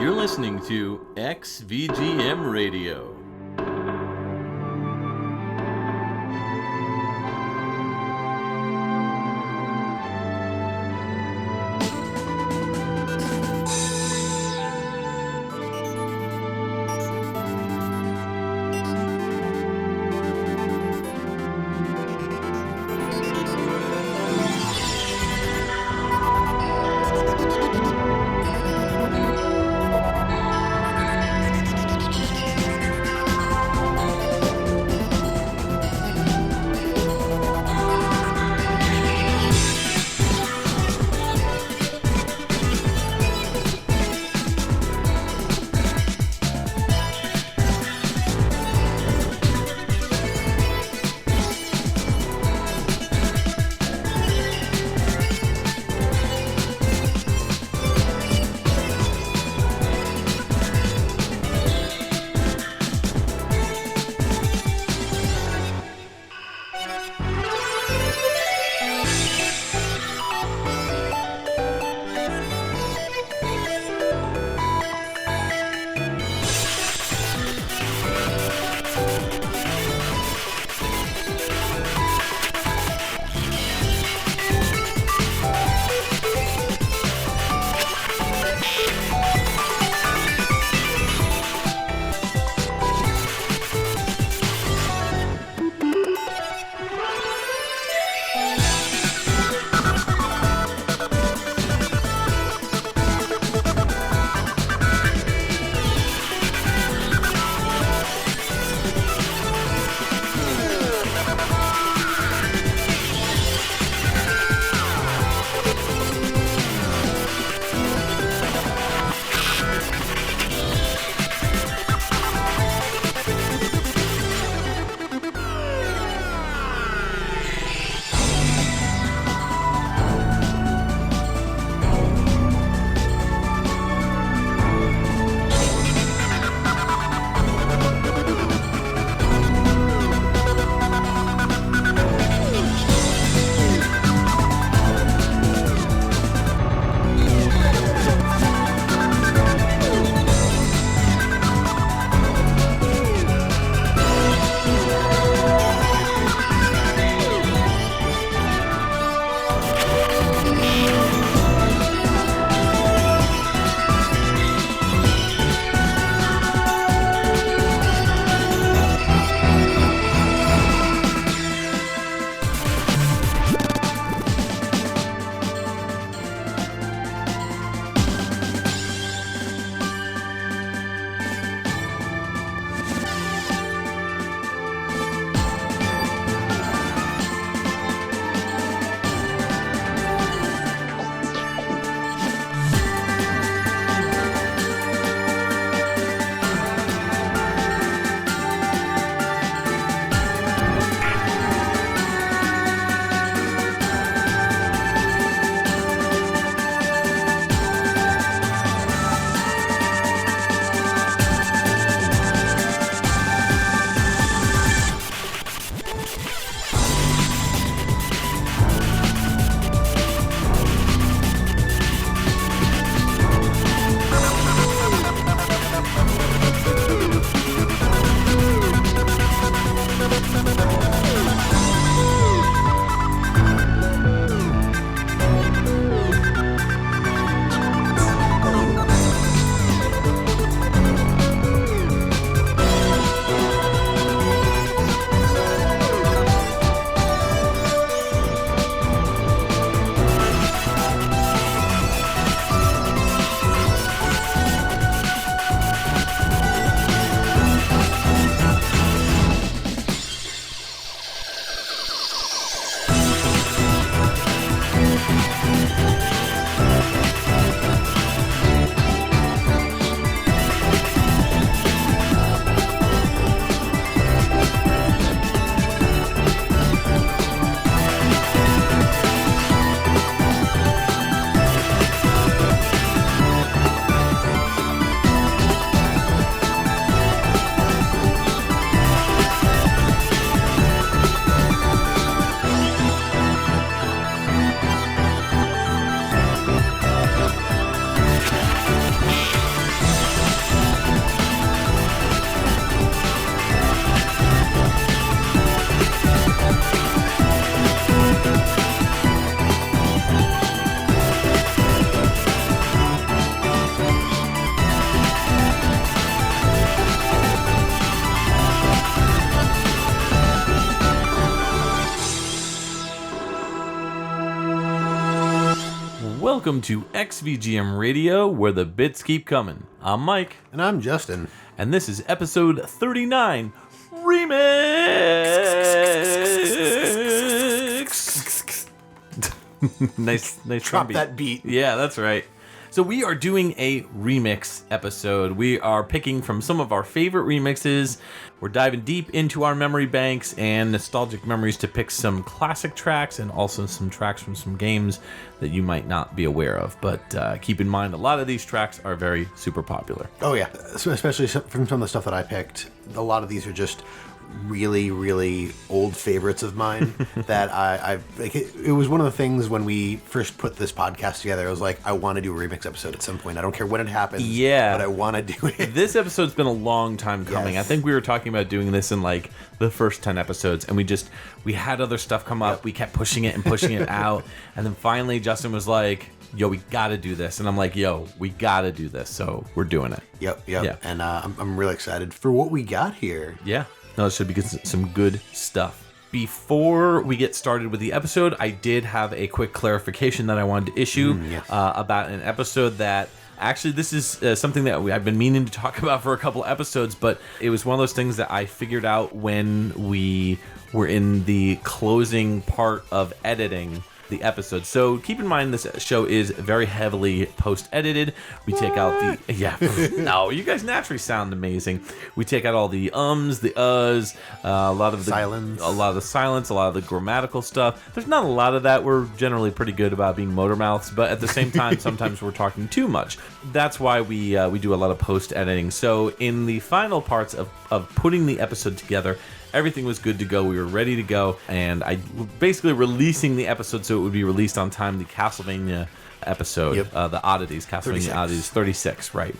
You're listening to XVGM Radio. welcome to XVGM Radio, where the bits keep coming. I'm Mike. And I'm Justin. And this is episode 39, REMIXXX. nice Drop that beat. Yeah, that's right. So we are doing a remix episode. We are picking from some of our favorite remixes. We're diving deep into our memory banks and nostalgic memories to pick some classic tracks and also some tracks from some games that you might not be aware of. But keep in mind, a lot of these tracks are very super popular. Oh yeah, so especially from some of the stuff that I picked. A lot of these are just really old favorites of mine that I like. It was one of the things when we first put this podcast together. I was like, I want to do a remix episode at some point. I don't care when it happens. Yeah, but I want to do it. This episode's been a long time coming. Yes. I think we were talking about doing this in like the first 10 episodes, and we had other stuff come up. Yep. We kept pushing it and pushing it out, and then finally Justin was like, yo, we gotta do this. And I'm like, yo, we gotta do this. So we're doing it. Yep. Yeah. And I'm really excited for what we got here. Yeah. No, it should be some good stuff. Before we get started with the episode, I did have a quick clarification that I wanted to issue about an episode that... Actually, this is something that I've been meaning to talk about for a couple episodes, but it was one of those things that I figured out when we were in the closing part of editing the episode. So keep in mind, this show is very heavily post-edited. We take out the... No, you guys naturally sound amazing. We take out all the ums, the uhs, a lot of the silence, a lot of the grammatical stuff. There's not a lot of that. We're generally pretty good about being motor mouths, but at the same time, sometimes we're talking too much. That's why we do a lot of post-editing. So in the final parts of putting the episode together, everything was good to go. We were ready to go, and I basically releasing the episode so it would be released on time. The Castlevania episode, the Oddities, Castlevania Oddities 36, right?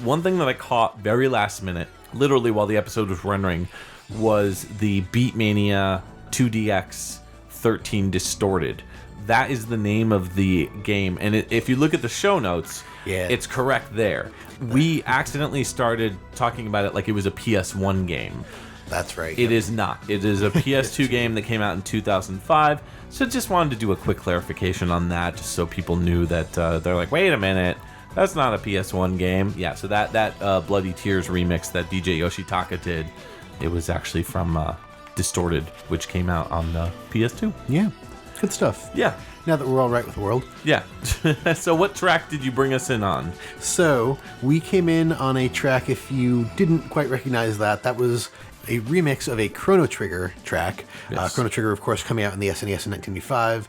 One thing that I caught very last minute, literally while the episode was rendering, was the Beatmania 2DX 13 Distorted. That is the name of the game, and if you look at the show notes, it's correct there. We accidentally started talking about it like it was a PS1 game. That's right. It is not. It is a PS2 game that came out in 2005. So just wanted to do a quick clarification on that, just so people knew that they're like, wait a minute, that's not a PS1 game. Yeah, so that Bloody Tears remix that DJ Yoshitaka did, it was actually from Distorted, which came out on PS2. Yeah, good stuff. Yeah. Now that we're all right with the world. Yeah. So what track did you bring us in on? So we came in on a track, if you didn't quite recognize that was a remix of a Chrono Trigger track. Yes. Chrono Trigger, of course, coming out in the SNES in 1985.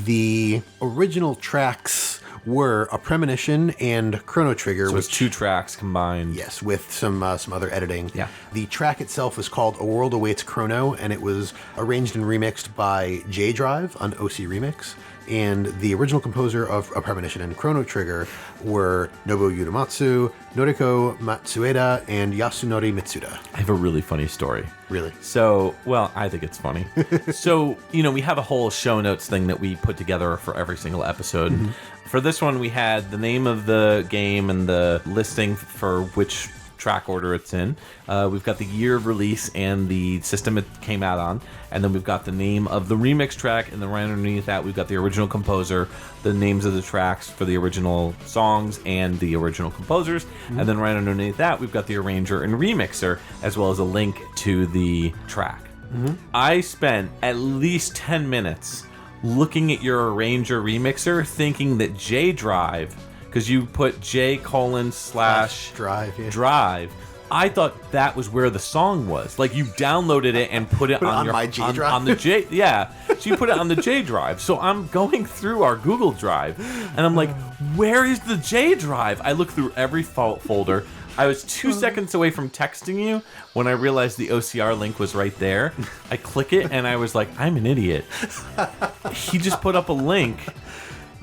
The original tracks were a Premonition and Chrono Trigger. So it's two tracks combined. Yes, with some other editing. Yeah. The track itself was called A World Awaits Chrono, and it was arranged and remixed by J-Drive on OCREMIX. And the original composer of A Premonition and Chrono Trigger were Nobuo Uematsu, Noriko Matsueda, and Yasunori Mitsuda. I have a really funny story. Really? So, well, I think it's funny. So, we have a whole show notes thing that we put together for every single episode. Mm-hmm. For this one, we had the name of the game and the listing for which track order it's in. We've got the year of release and the system it came out on, and then we've got the name of the remix track, and then right underneath that we've got the original composer, the names of the tracks for the original songs and the original composers, and then right underneath that we've got the arranger and remixer, as well as a link to the track. I spent at least 10 minutes looking at your arranger remixer thinking that J-Drive, because you put J:/drive. I thought that was where the song was. Like you downloaded it and put it on your my J drive. On the J. Yeah, so you put it on the J drive. So I'm going through our Google Drive, and I'm like, where is the J drive? I look through every folder. I was 2 seconds away from texting you when I realized the OCR link was right there. I click it, and I was like, I'm an idiot. He just put up a link.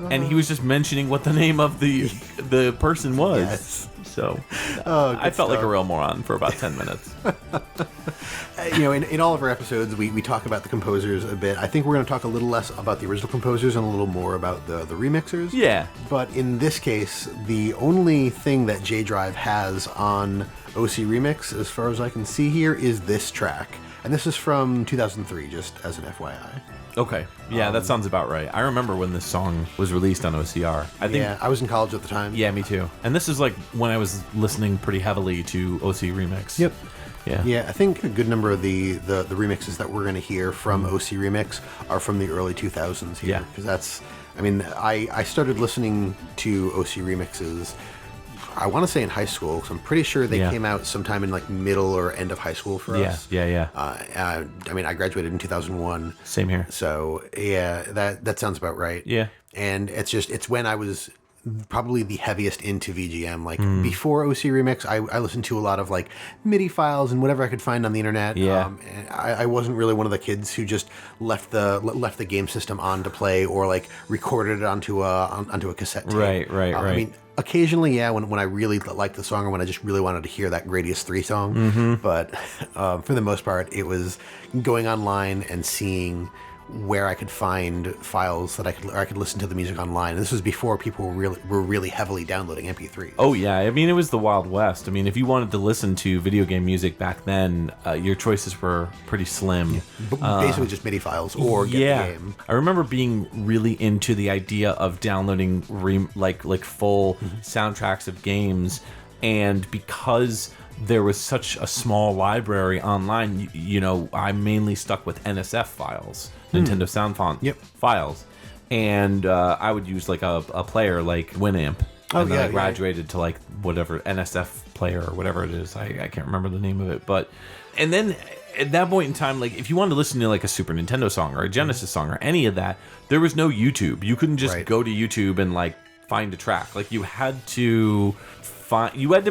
And he was just mentioning what the name of the person was. Yes. So I felt like a real moron for about 10 minutes. In all of our episodes, we talk about the composers a bit. I think we're going to talk a little less about the original composers and a little more about the remixers. Yeah. But in this case, the only thing that J-Drive has on OCREMIX, as far as I can see here, is this track. And this is from 2003, just as an FYI. Okay. Yeah, that sounds about right. I remember when this song was released on OCR. I think. Yeah, I was in college at the time. Yeah, me too. And this is like when I was listening pretty heavily to OCREMIX. Yep. Yeah. Yeah, I think a good number of the remixes that we're going to hear from OCREMIX are from the early 2000s here. Yeah. Because that's, I mean, I started listening to OCREMIXes, I want to say in high school, because I'm pretty sure they came out sometime in like middle or end of high school for us. Yeah. I mean, I graduated in 2001. Same here. So, yeah, that sounds about right. Yeah. And it's when I was probably the heaviest into VGM. Like before OCREMIX, I listened to a lot of like MIDI files and whatever I could find on the internet. Yeah. And I wasn't really one of the kids who just left the game system on to play or like recorded it onto a cassette tape. Right. I mean, occasionally, yeah, when I really liked the song or when I just really wanted to hear that Gradius 3 song. But for the most part, it was going online and seeing where I could find files that I could listen to the music online. And this was before people were really heavily downloading MP3s. Oh yeah, I mean it was the Wild West. I mean if you wanted to listen to video game music back then, your choices were pretty slim. Basically just MIDI files or get the game. I remember being really into the idea of downloading like full soundtracks of games, and because there was such a small library online, you know, I mainly stuck with NSF files, Nintendo Sound Font files, and I would use like a player like Winamp, and then I graduated to like whatever NSF player or whatever it is. I can't remember the name of it, but and then at that point in time, like if you wanted to listen to like a Super Nintendo song or a Genesis song or any of that, there was no YouTube. You couldn't just go to YouTube and like find a track. Like you had to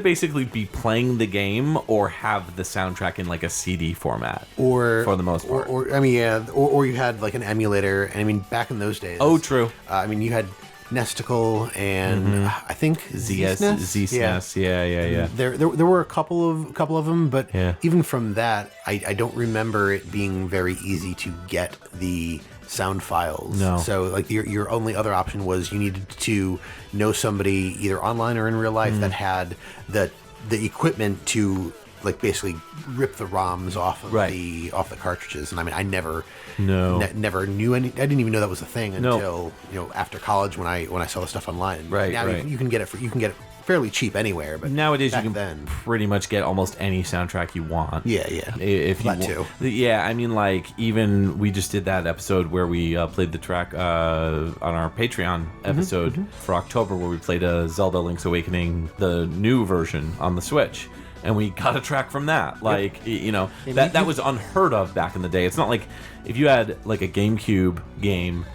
basically be playing the game or have the soundtrack in like a CD format, or for the most part. Or I mean, yeah, or you had like an emulator. And I mean, back in those days. Oh, true. I mean, you had Nesticle and I think Z-SNES. Yeah. There were a couple of them, but Yeah. even from that, I don't remember it being very easy to get the sound files. No. So like your only other option was you needed to know somebody either online or in real life that had the equipment to like basically rip the ROMs off of the cartridges. And I mean, I never knew any. I didn't even know that was a thing until after college when I saw the stuff online. Right. Now you can get it fairly cheap anywhere, but nowadays you can pretty much get almost any soundtrack you want. Yeah. If you that too. Yeah, I mean, like even we just did that episode where we played the track on our Patreon episode for October, where we played a Zelda Link's Awakening, the new version on the Switch. And we got a track from that. Like, that was unheard of back in the day. It's not like if you had like a GameCube game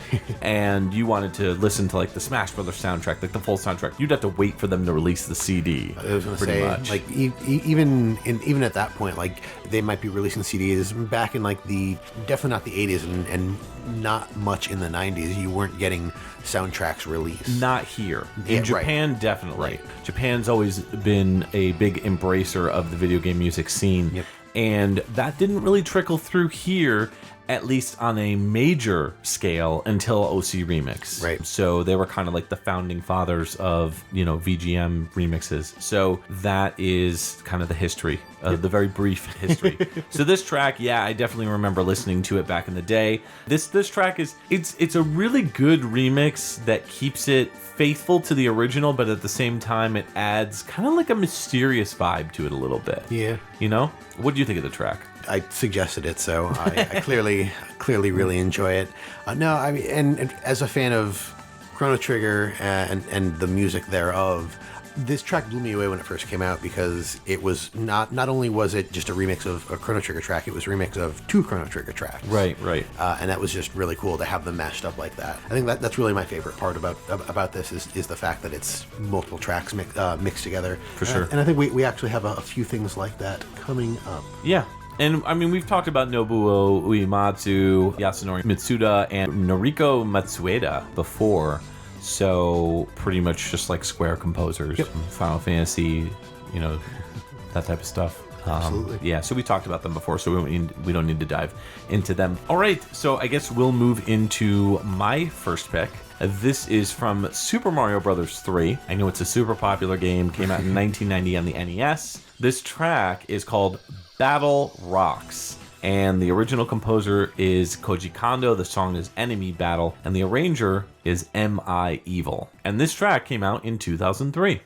and you wanted to listen to like the Smash Brothers soundtrack, like the full soundtrack, you'd have to wait for them to release the CD. I was going to say, much. Like even at that point, like they might be releasing CDs back in like definitely not the 80s and not much in the 90s. You weren't getting soundtracks released. Not here. In Japan, definitely. Japan's always been a big embracer of the video game music scene. And that didn't really trickle through here, at least on a major scale, until OCREMIX. Right. So they were kind of like the founding fathers of, VGM remixes. So that is kind of the history, the very brief history. So this track, I definitely remember listening to it back in the day. This track it's a really good remix that keeps it faithful to the original, but at the same time it adds kind of like a mysterious vibe to it a little bit. Yeah. What do you think of the track? I suggested it, so I clearly really enjoy it. No, I mean, and as a fan of Chrono Trigger and the music thereof, this track blew me away when it first came out because it was not only was it just a remix of a Chrono Trigger track, it was a remix of 2 Chrono Trigger tracks. Right. And that was just really cool to have them mashed up like that. I think that's really my favorite part about this is the fact that it's multiple tracks mixed together. For sure. And I think we actually have a few things like that coming up. Yeah. And I mean, we've talked about Nobuo, Uematsu, Yasunori, Mitsuda, and Noriko Matsueda before. So pretty much just like Square composers, Final Fantasy, that type of stuff. Absolutely. Yeah, so we talked about them before, so we don't need to dive into them. All right, so I guess we'll move into my first pick. This is from Super Mario Bros. 3. I know it's a super popular game, came out in 1990 on the NES. This track is called Battle Rocks. And the original composer is Koji Kondo. The song is Enemy Battle. And the arranger is M.I. Evil. And this track came out in 2003.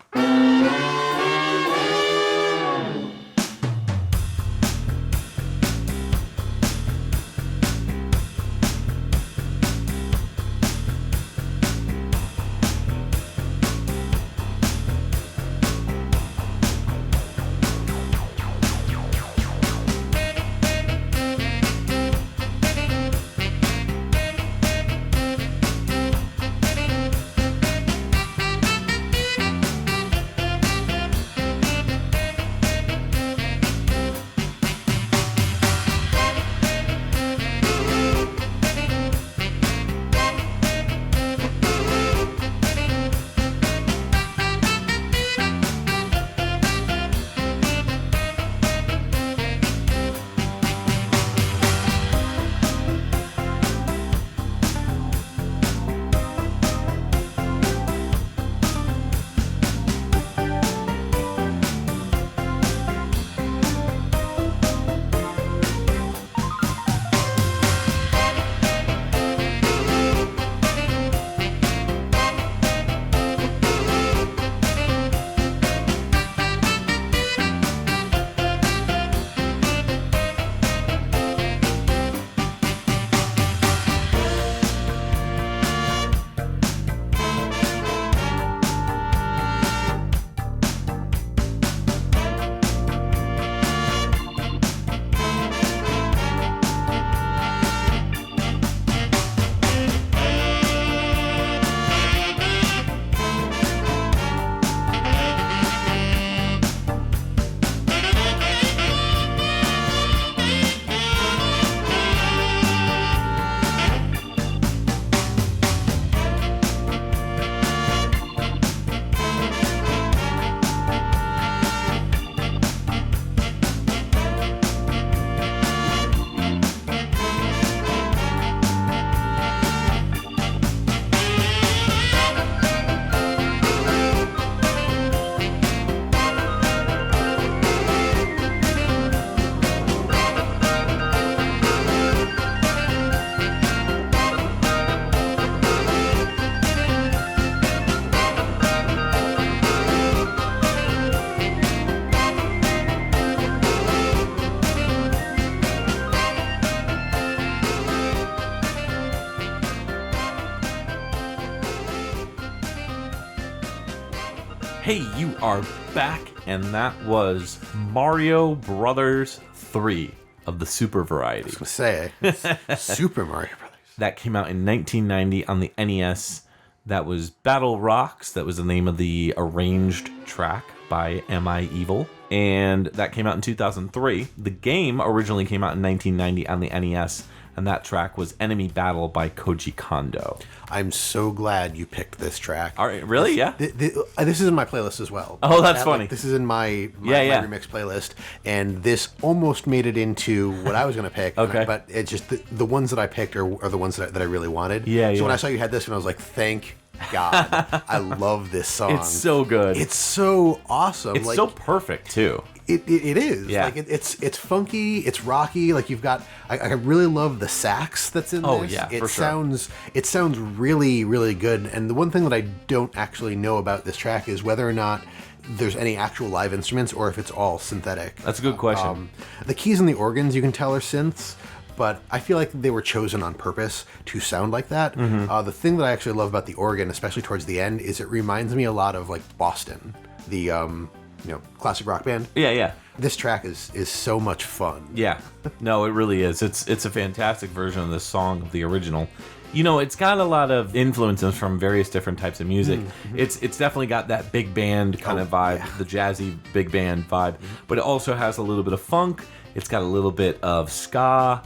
Hey, you are back, and that was Mario Brothers 3 of the Super variety. I was going to say, Super Mario Brothers. That came out in 1990 on the NES. That was Battle Rocks. That was the name of the arranged track by M.I. Evil. And that came out in 2003. The game originally came out in 1990 on the NES, and that track was Enemy Battle by Koji Kondo. I'm so glad you picked this track. All right, really? Yeah. This is in my playlist as well. Oh, that's funny. This is in my remix playlist, and this almost made it into what I was going to pick. Okay. But it's just the ones that I picked are the ones that I really wanted. Yeah, So when I saw you had this one, I was like, thank God. I love this song. It's so good. It's so awesome. It's so perfect, too. It is. Yeah. Like it's funky, it's rocky. Like you've got I really love the sax that's in this. Oh yeah, for sure. It sounds really, really good. And the one thing that I don't actually know about this track is whether or not there's any actual live instruments or if it's all synthetic. That's a good question. The keys and the organs you can tell are synths, but I feel like they were chosen on purpose to sound like that. Mm-hmm. The thing that I actually love about the organ, especially towards the end, is it reminds me a lot of like Boston, the classic rock band. Yeah. This track is so much fun. Yeah. No, it really is. It's a fantastic version of this song of the original. You know, it's got a lot of influences from various different types of music. Mm-hmm. It's definitely got that big band kind of vibe, the jazzy big band vibe, but it also has a little bit of funk. It's got a little bit of ska,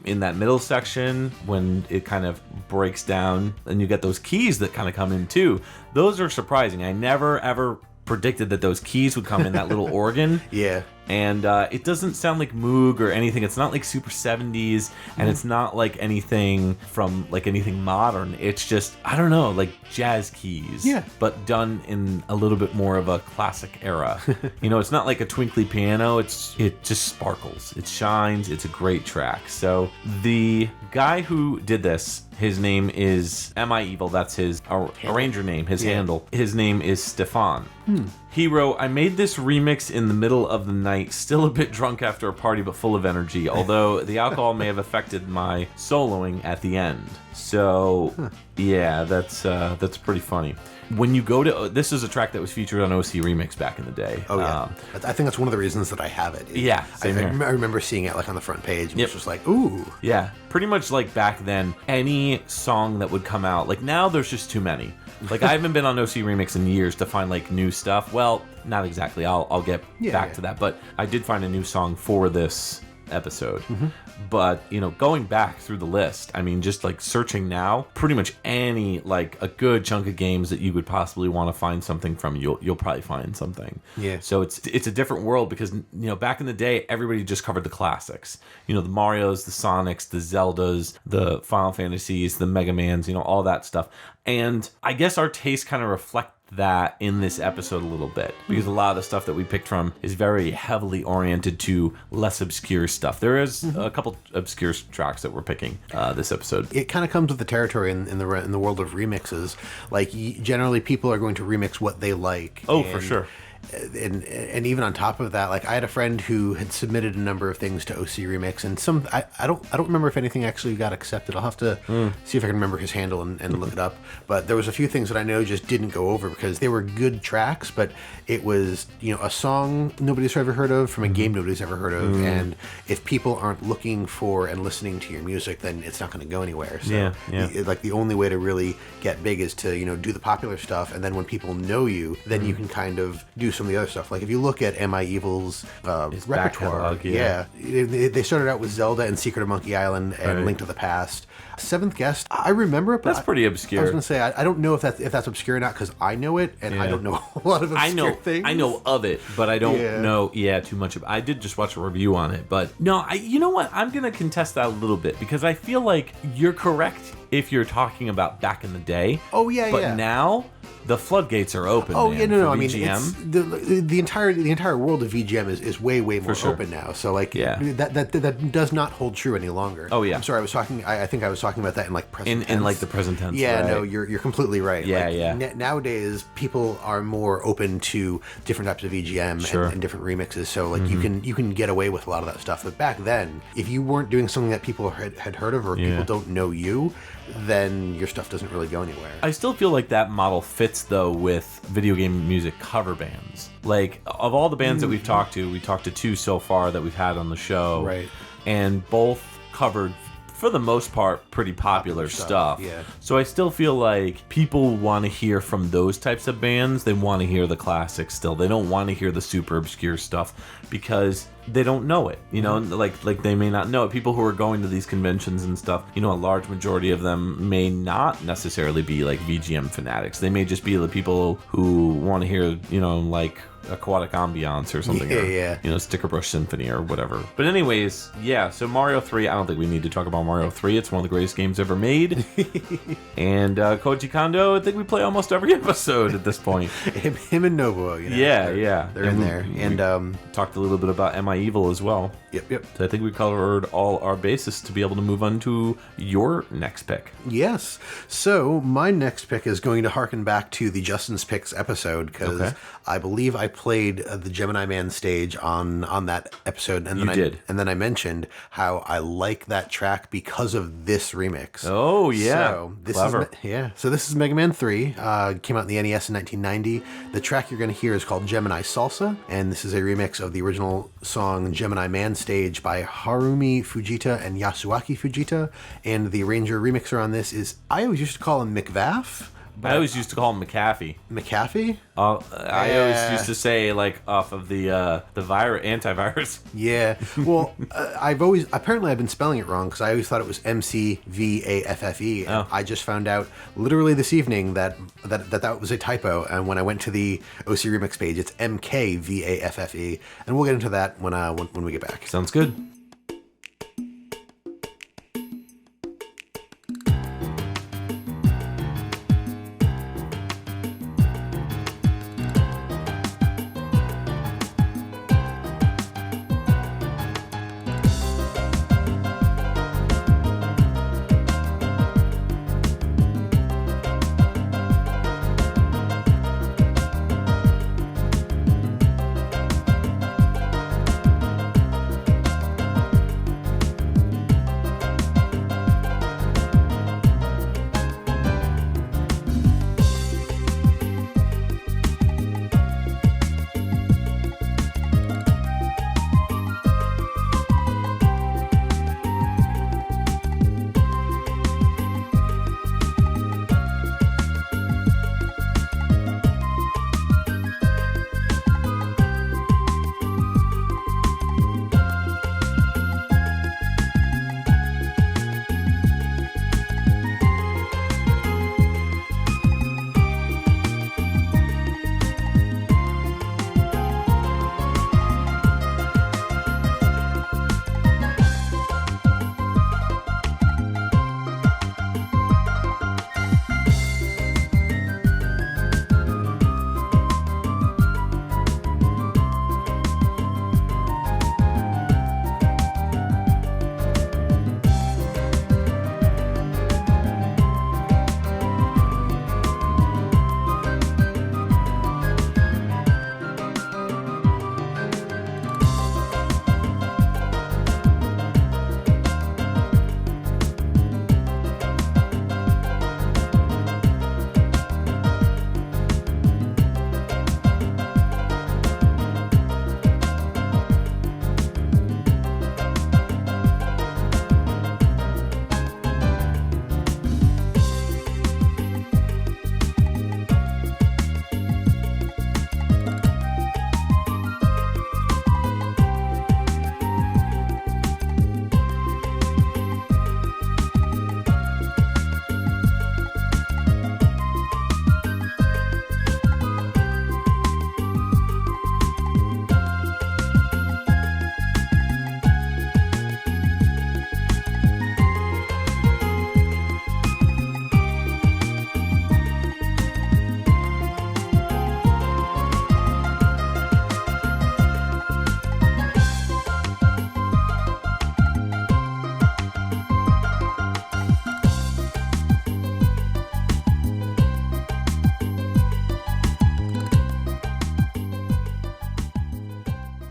in that middle section when it kind of breaks down, and you get those keys that kind of come in too. Those are surprising. I never ever predicted that those keys would come in that little organ. Yeah. And it doesn't sound like Moog or anything. It's not like super 70s, and it's not like anything from like anything modern. It's just, I don't know, like jazz keys, but done in a little bit more of a classic era. You know, it's not like a twinkly piano. It just sparkles. It shines. It's a great track. So the guy who did this, his name is Am I Evil? That's his arranger name, his handle. His name is Stefan. He wrote, I made this remix in the middle of the night, still a bit drunk after a party but full of energy, although the alcohol may have affected my soloing at the end. So, yeah, that's pretty funny. When you go to... This is a track that was featured on OCREMIX back in the day. Oh, yeah. I think that's one of the reasons that I have it. Yeah, same here. I remember seeing it like on the front page, and it was just like, ooh. Yeah, pretty much like back then, any song that would come out, like now there's just too many. Like I haven't been on OCREMIX in years to find like new stuff. Well, not exactly. I'll get back to that. But I did find a new song for this episode. But, you know, going back through the list, I mean, just like searching now, pretty much any, like a good chunk of games that you would possibly want to find something from, you'll probably find something. Yeah. So it's a different world because, you know, back in the day, everybody just covered the classics. You know, the Marios, the Sonics, the Zeldas, the Final Fantasies, the Mega Mans, you know, all that stuff. And I guess our tastes kind of reflect that in this episode a little bit, because a lot of the stuff that we picked from is very heavily oriented to less obscure stuff. There is a couple obscure tracks that we're picking this episode. It kind of comes with the territory in the world of remixes. Like generally people are going to remix what they like. Oh, for sure. And even on top of that, like I had a friend who had submitted a number of things to OCREMIX, and some I don't remember if anything actually got accepted. I'll have to see if I can remember his handle and look it up. But there was a few things that I know just didn't go over because they were good tracks, but it was, you know, a song nobody's ever heard of from a game nobody's ever heard of, and if people aren't looking for and listening to your music, then it's not going to go anywhere. So like the only way to really get big is to, you know, do the popular stuff, and then when people know you, then you can kind of do some of the other stuff. Like if you look at Am I Evil's repertoire, they started out with Zelda and Secret of Monkey Island and Link to the Past. Seventh Guest, I remember it, but that's pretty obscure. I was going to say, I don't know if that's obscure or not, because I know it, and I don't know a lot of obscure things. I know of it, but I don't know too much of it. I did just watch a review on it, but no, you know what? I'm going to contest that a little bit, because I feel like you're correct if you're talking about back in the day. Oh, yeah, but now the floodgates are open. Oh, man, no. I mean, it's, the entire world of VGM is way more open now. So like, that does not hold true any longer. Oh yeah. I'm sorry. I think I was talking about that in like present tense. In like the present tense. Yeah. Right. No, you're completely right. Yeah. Like, nowadays, people are more open to different types of VGM and different remixes. So like, you can get away with a lot of that stuff. But back then, if you weren't doing something that people had heard of, or people don't know you, then your stuff doesn't really go anywhere. I still feel like that model fits though with video game music cover bands. Like of all the bands that we talked to two so far that we've had on the show, right? And both covered, for the most part, pretty popular stuff. Yeah. So I still feel like people want to hear from those types of bands. They want to hear the classics still. They don't want to hear the super obscure stuff because they don't know it, you know, like they may not know it. People who are going to these conventions and stuff, you know, a large majority of them may not necessarily be like VGM fanatics. They may just be the people who want to hear, you know, like Aquatic Ambiance or something, or, you know, Sticker Brush Symphony or whatever. But anyways, so Mario 3, I don't think we need to talk about Mario 3. It's one of the greatest games ever made. And Koji Kondo, I think we play almost every episode at this point. him and Nobuo, you know. They're in there. And talked a little bit about Am I Evil as well. Yep. So I think we covered all our bases to be able to move on to your next pick. Yes. So my next pick is going to harken back to the Justin's Picks episode, because I believe I played the Gemini Man stage on that episode, and then I mentioned how I like that track because of this remix. Oh yeah, so this clever. So this is Mega Man 3. Came out in the NES in 1990. The track you're going to hear is called Gemini Salsa, and this is a remix of the original song Gemini Man Stage by Harumi Fujita and Yasuaki Fujita. And the arranger remixer on this is, I always used to call him McVaff, I always used to call him McAfee. McAfee? I always used to say, like, off of the antivirus. Yeah. Well, I've been spelling it wrong because I always thought it was MCVAFFE. Oh. I just found out literally this evening that was a typo. And when I went to the OCREMIX page, it's MKVAFFE. And we'll get into that when we get back. Sounds good.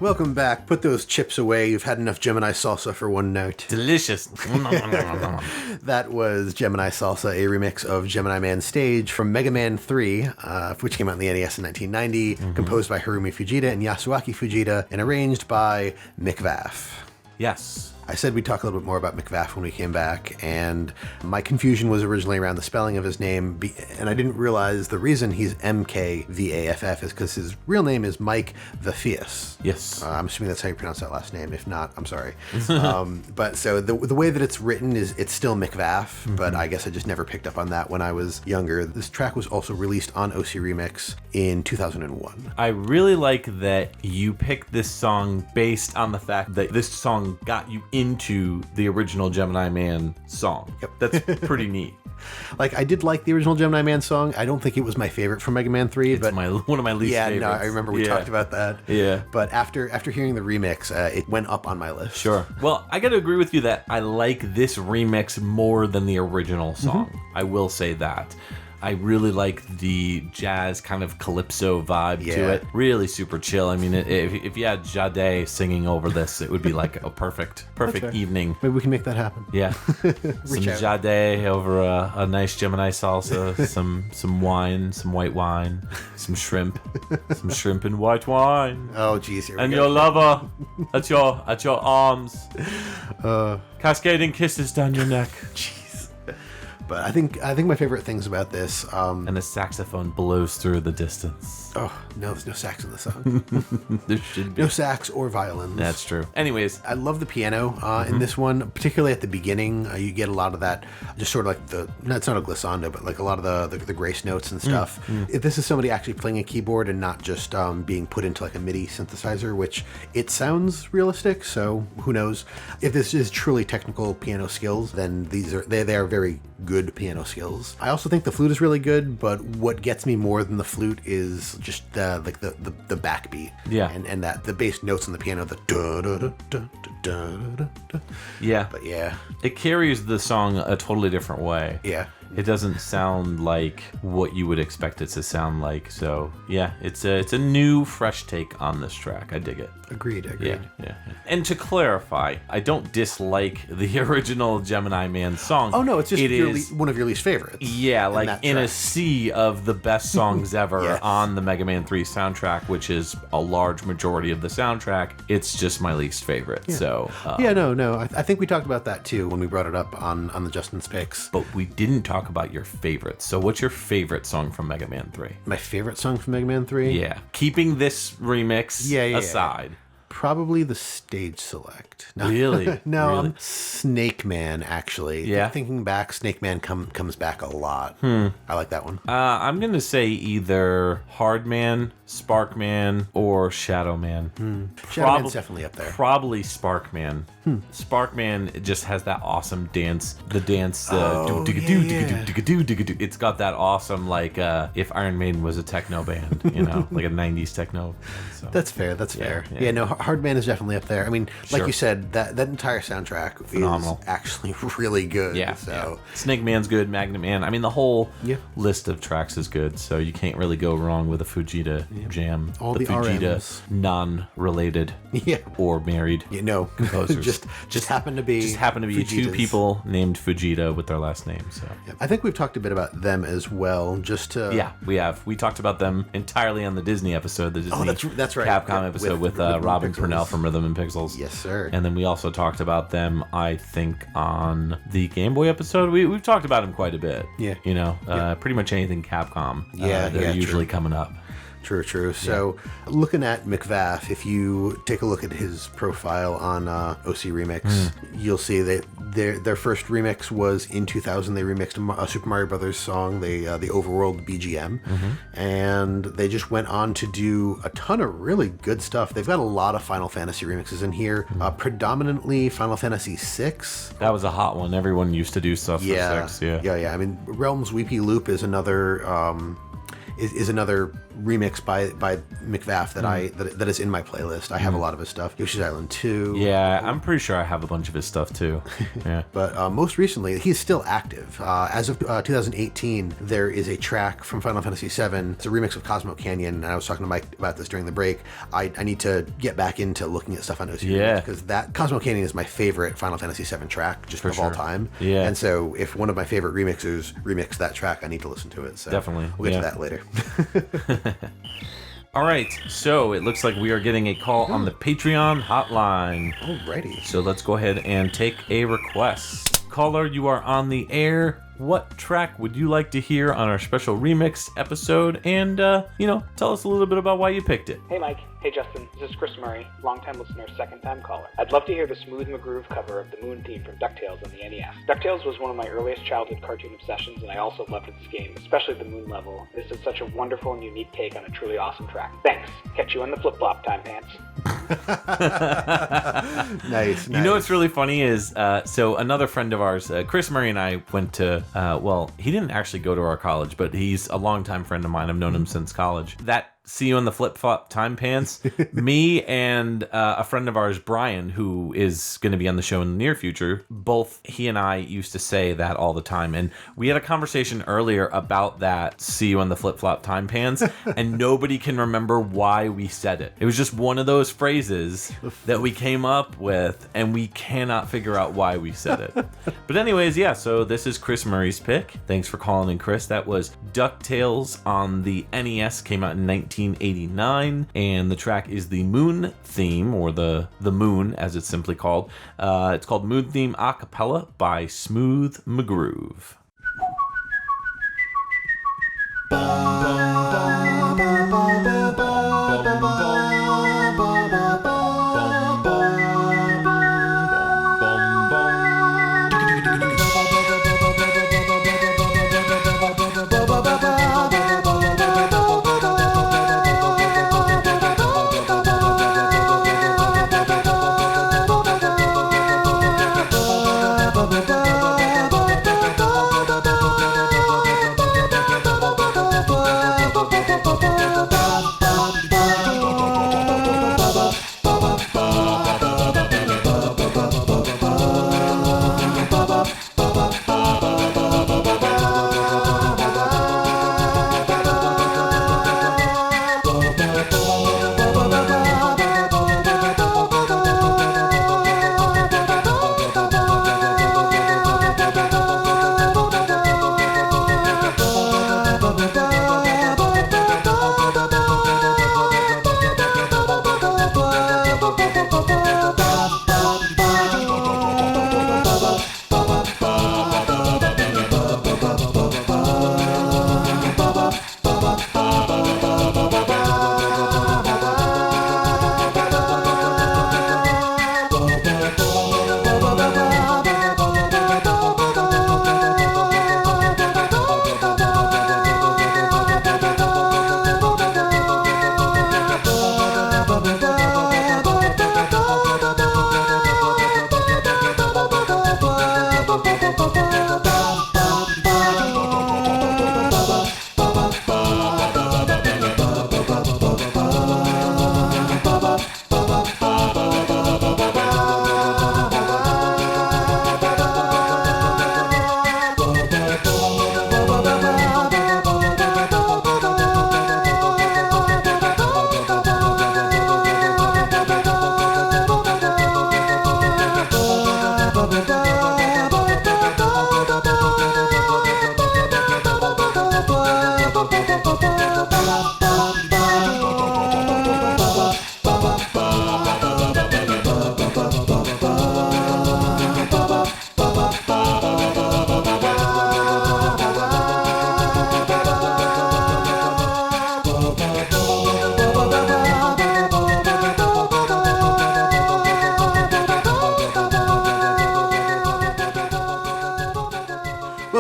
Welcome back. Put those chips away. You've had enough Gemini salsa for one night. Delicious. That was Gemini Salsa, a remix of Gemini Man Stage from Mega Man 3, which came out in the NES in 1990, composed by Harumi Fujita and Yasuaki Fujita, and arranged by McVaff. Yes. I said we'd talk a little bit more about McVaff when we came back, and my confusion was originally around the spelling of his name, and I didn't realize the reason he's MKVAFF is because his real name is Mike the Fierce. Yes. I'm assuming that's how you pronounce that last name. If not, I'm sorry. But so the way that it's written is it's still McVaff, but I guess I just never picked up on that when I was younger. This track was also released on OCREMIX in 2001. I really like that you picked this song based on the fact that this song got you into the original Gemini Man song. Yep. That's pretty neat. Like, I did like the original Gemini Man song. I don't think it was my favorite from Mega Man 3. It's but one of my least favorites. Yeah, no, I remember we talked about that. Yeah. But after hearing the remix, it went up on my list. Sure. Well, I got to agree with you that I like this remix more than the original song. I will say that. I really like the jazz kind of calypso vibe to it. Really super chill. I mean, if you had Jade singing over this, it would be like a perfect evening. Maybe we can make that happen. Yeah. Some Jade over a nice Gemini salsa, some wine, some white wine, some shrimp and white wine. Oh, geez. Here we and go. your lover at your arms. Cascading kisses down your neck. Jeez. But I think my favorite things about this, and the saxophone blows through the distance. Oh no, there's no sax in the song. There should be No sax or violins. That's true. Anyways, I love the piano in this one, particularly at the beginning. You get a lot of that, just sort of like it's not a glissando, but like a lot of the grace notes and stuff. If this is somebody actually playing a keyboard and not just being put into like a MIDI synthesizer, which it sounds realistic, so who knows? If this is truly technical piano skills, then they are very good piano skills. I also think the flute is really good, but what gets me more than the flute is just the backbeat. Yeah. And that the bass notes on the piano, the da da da da da da da. Yeah. But yeah. It carries the song a totally different way. Yeah. It doesn't sound like what you would expect it to sound like. So yeah, it's a new, fresh take on this track. I dig it. Agreed. Yeah. And to clarify, I don't dislike the original Gemini Man song. Oh no, it's just one of your least favorites. Yeah, like in a sea of the best songs ever Yes. on the Mega Man 3 soundtrack, which is a large majority of the soundtrack, it's just my least favorite. Yeah. So No. I think we talked about that too when we brought it up on the Justin's Picks. But we didn't talk about your favorites. So what's your favorite song from Mega Man 3? My favorite song from Mega Man 3? Yeah. Keeping this remix aside. Probably the stage select. No. Really? No, really? Snake Man, actually. Yeah? Thinking back, Snake Man comes back a lot. I like that one. I'm going to say either Hard Man, Spark Man, or Shadow Man. Shadow Man's definitely up there. Probably Spark Man. Spark Man just has that awesome dance. The dance, do-digga-do. It's got that awesome, like, if Iron Maiden was a techno band, like a 90s techno band. So. That's fair. Yeah, no, Hard Man is definitely up there. I mean, like you said, that entire soundtrack Phenomenal. is actually really good. Yeah, so. Snake Man's good, Magnet Man. I mean, the whole list of tracks is good, so you can't really go wrong with a Fujita jam. All the Fujita RMs. non-related or married composers. just happen to be two Fujitas. people named Fujita with their last name. So I think we've talked a bit about them as well. Just to we have. We talked about them entirely on the Disney episode, the Disney that's right. Capcom episode with Robin Pixels. Purnell from Rhythm and Pixels. Yes, sir. And then we also talked about them, I think, on the Game Boy episode. We've talked about them quite a bit. Yeah. Pretty much anything Capcom. Yeah, they're usually coming up. True. So, looking at McVaff, if you take a look at his profile on OCREMIX, you'll see that their first remix was in 2000. They remixed a Super Mario Brothers song, the Overworld BGM, and they just went on to do a ton of really good stuff. They've got a lot of Final Fantasy remixes in here, predominantly Final Fantasy VI. That was a hot one. Everyone used to do stuff for 6. Yeah. I mean, Realms Weepy Loop is another. Is another remix by McVaff that is in my playlist. I have a lot of his stuff. Yoshi's Island 2. Yeah, I'm pretty sure I have a bunch of his stuff too. Yeah. But most recently, he's still active. As of 2018, there is a track from Final Fantasy VII. It's a remix of Cosmo Canyon, and I was talking to Mike about this during the break. I need to get back into looking at stuff on OC because that Cosmo Canyon is my favorite Final Fantasy VII track just of all time. Yeah. And so if one of my favorite remixers remixed that track, I need to listen to it. So definitely. We'll get to that later. All right, so it looks like we are getting a call on the Patreon hotline. Alrighty. So let's go ahead and take a request. Caller, you are on the air. What track would you like to hear on our special remix episode? And, tell us a little bit about why you picked it. Hey, Mike. Hey, Justin. This is Chris Murray, longtime listener, second-time caller. I'd love to hear the Smooth McGroove cover of the Moon theme from DuckTales on the NES. DuckTales was one of my earliest childhood cartoon obsessions, and I also loved this game, especially the Moon level. This is such a wonderful and unique take on a truly awesome track. Thanks. Catch you on the flip-flop, Time Pants. Nice. You know what's really funny is, so another friend of ours, Chris Murray and I went to, he didn't actually go to our college, but he's a longtime friend of mine. I've known him since college. That See You in the Flip-Flop Time Pants, me and a friend of ours, Brian, who is going to be on the show in the near future, both he and I used to say that all the time. And we had a conversation earlier about that See You in the Flip-Flop Time Pants, and nobody can remember why we said it. It was just one of those phrases that we came up with, and we cannot figure out why we said it. But anyways, yeah, so this is Chris Murray's pick. Thanks for calling in, Chris. That was DuckTales on the NES, came out in 1989, and the track is the Moon theme, or the Moon as it's simply called. It's called Moon Theme A Cappella by Smooth McGroove.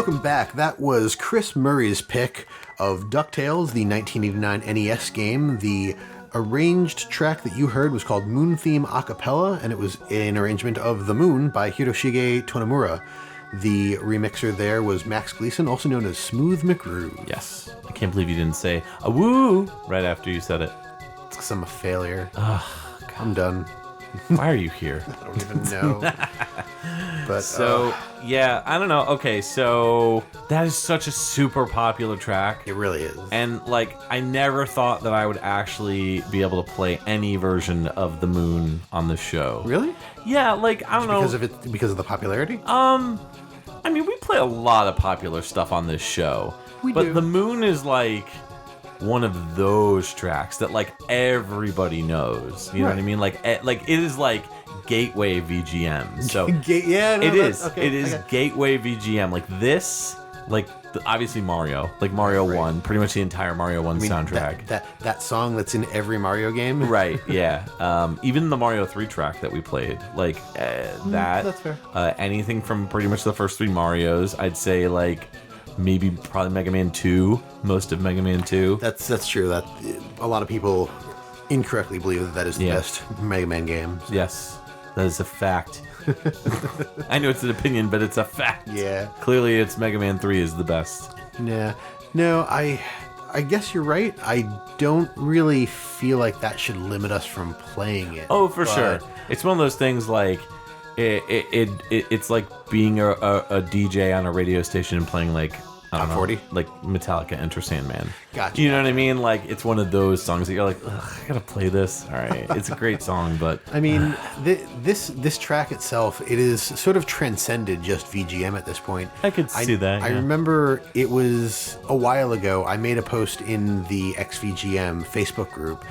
Welcome back. That was Chris Murray's pick of DuckTales, the 1989 NES game. The arranged track that you heard was called Moon Theme Acapella, and it was an arrangement of The Moon by Hiroshige Tonomura. The remixer there was Max Gleason, also known as Smooth McGroove. Yes. I can't believe you didn't say a woo right after you said it. It's because I'm a failure. God. I'm done. Why are you here? I don't even know. But So, yeah, I don't know. Okay, so that is such a super popular track. it really is. And, like, I never thought that I would actually be able to play any version of The Moon on the show. Really? Yeah, like, I don't know. Because of the popularity? I mean, we play a lot of popular stuff on this show. But do. The Moon is, like, one of those tracks that, like, everybody knows. You know what I mean? Like, it is, like, gateway VGM. So Yeah, no, it is. okay, It is gateway VGM. Like this, like obviously Mario, like Mario 1, pretty much the entire Mario 1 soundtrack. That song that's in every Mario game. Right. Yeah. Even the Mario 3 track that we played, like that. That's fair. Anything from pretty much the first 3 Marios, I'd say like maybe probably Mega Man 2, most of Mega Man 2. That's true. That a lot of people incorrectly believe that is the best Mega Man game. Yes. That is a fact. I know it's an opinion, but it's a fact. Yeah. Clearly, it's Mega Man 3 is the best. Yeah. No, I guess you're right. I don't really feel like that should limit us from playing it. Oh, for sure. It's one of those things like it's like being a DJ on a radio station and playing like I don't know, 40? like Metallica Enter Sandman. Gotcha. You know what I mean? Like it's one of those songs that you're like, ugh, I gotta play this. All right, it's a great song, but I mean, this track itself, it is sort of transcended just VGM at this point. I could see that. I yeah. remember it was a while ago. I made a post in the XVGM Facebook group,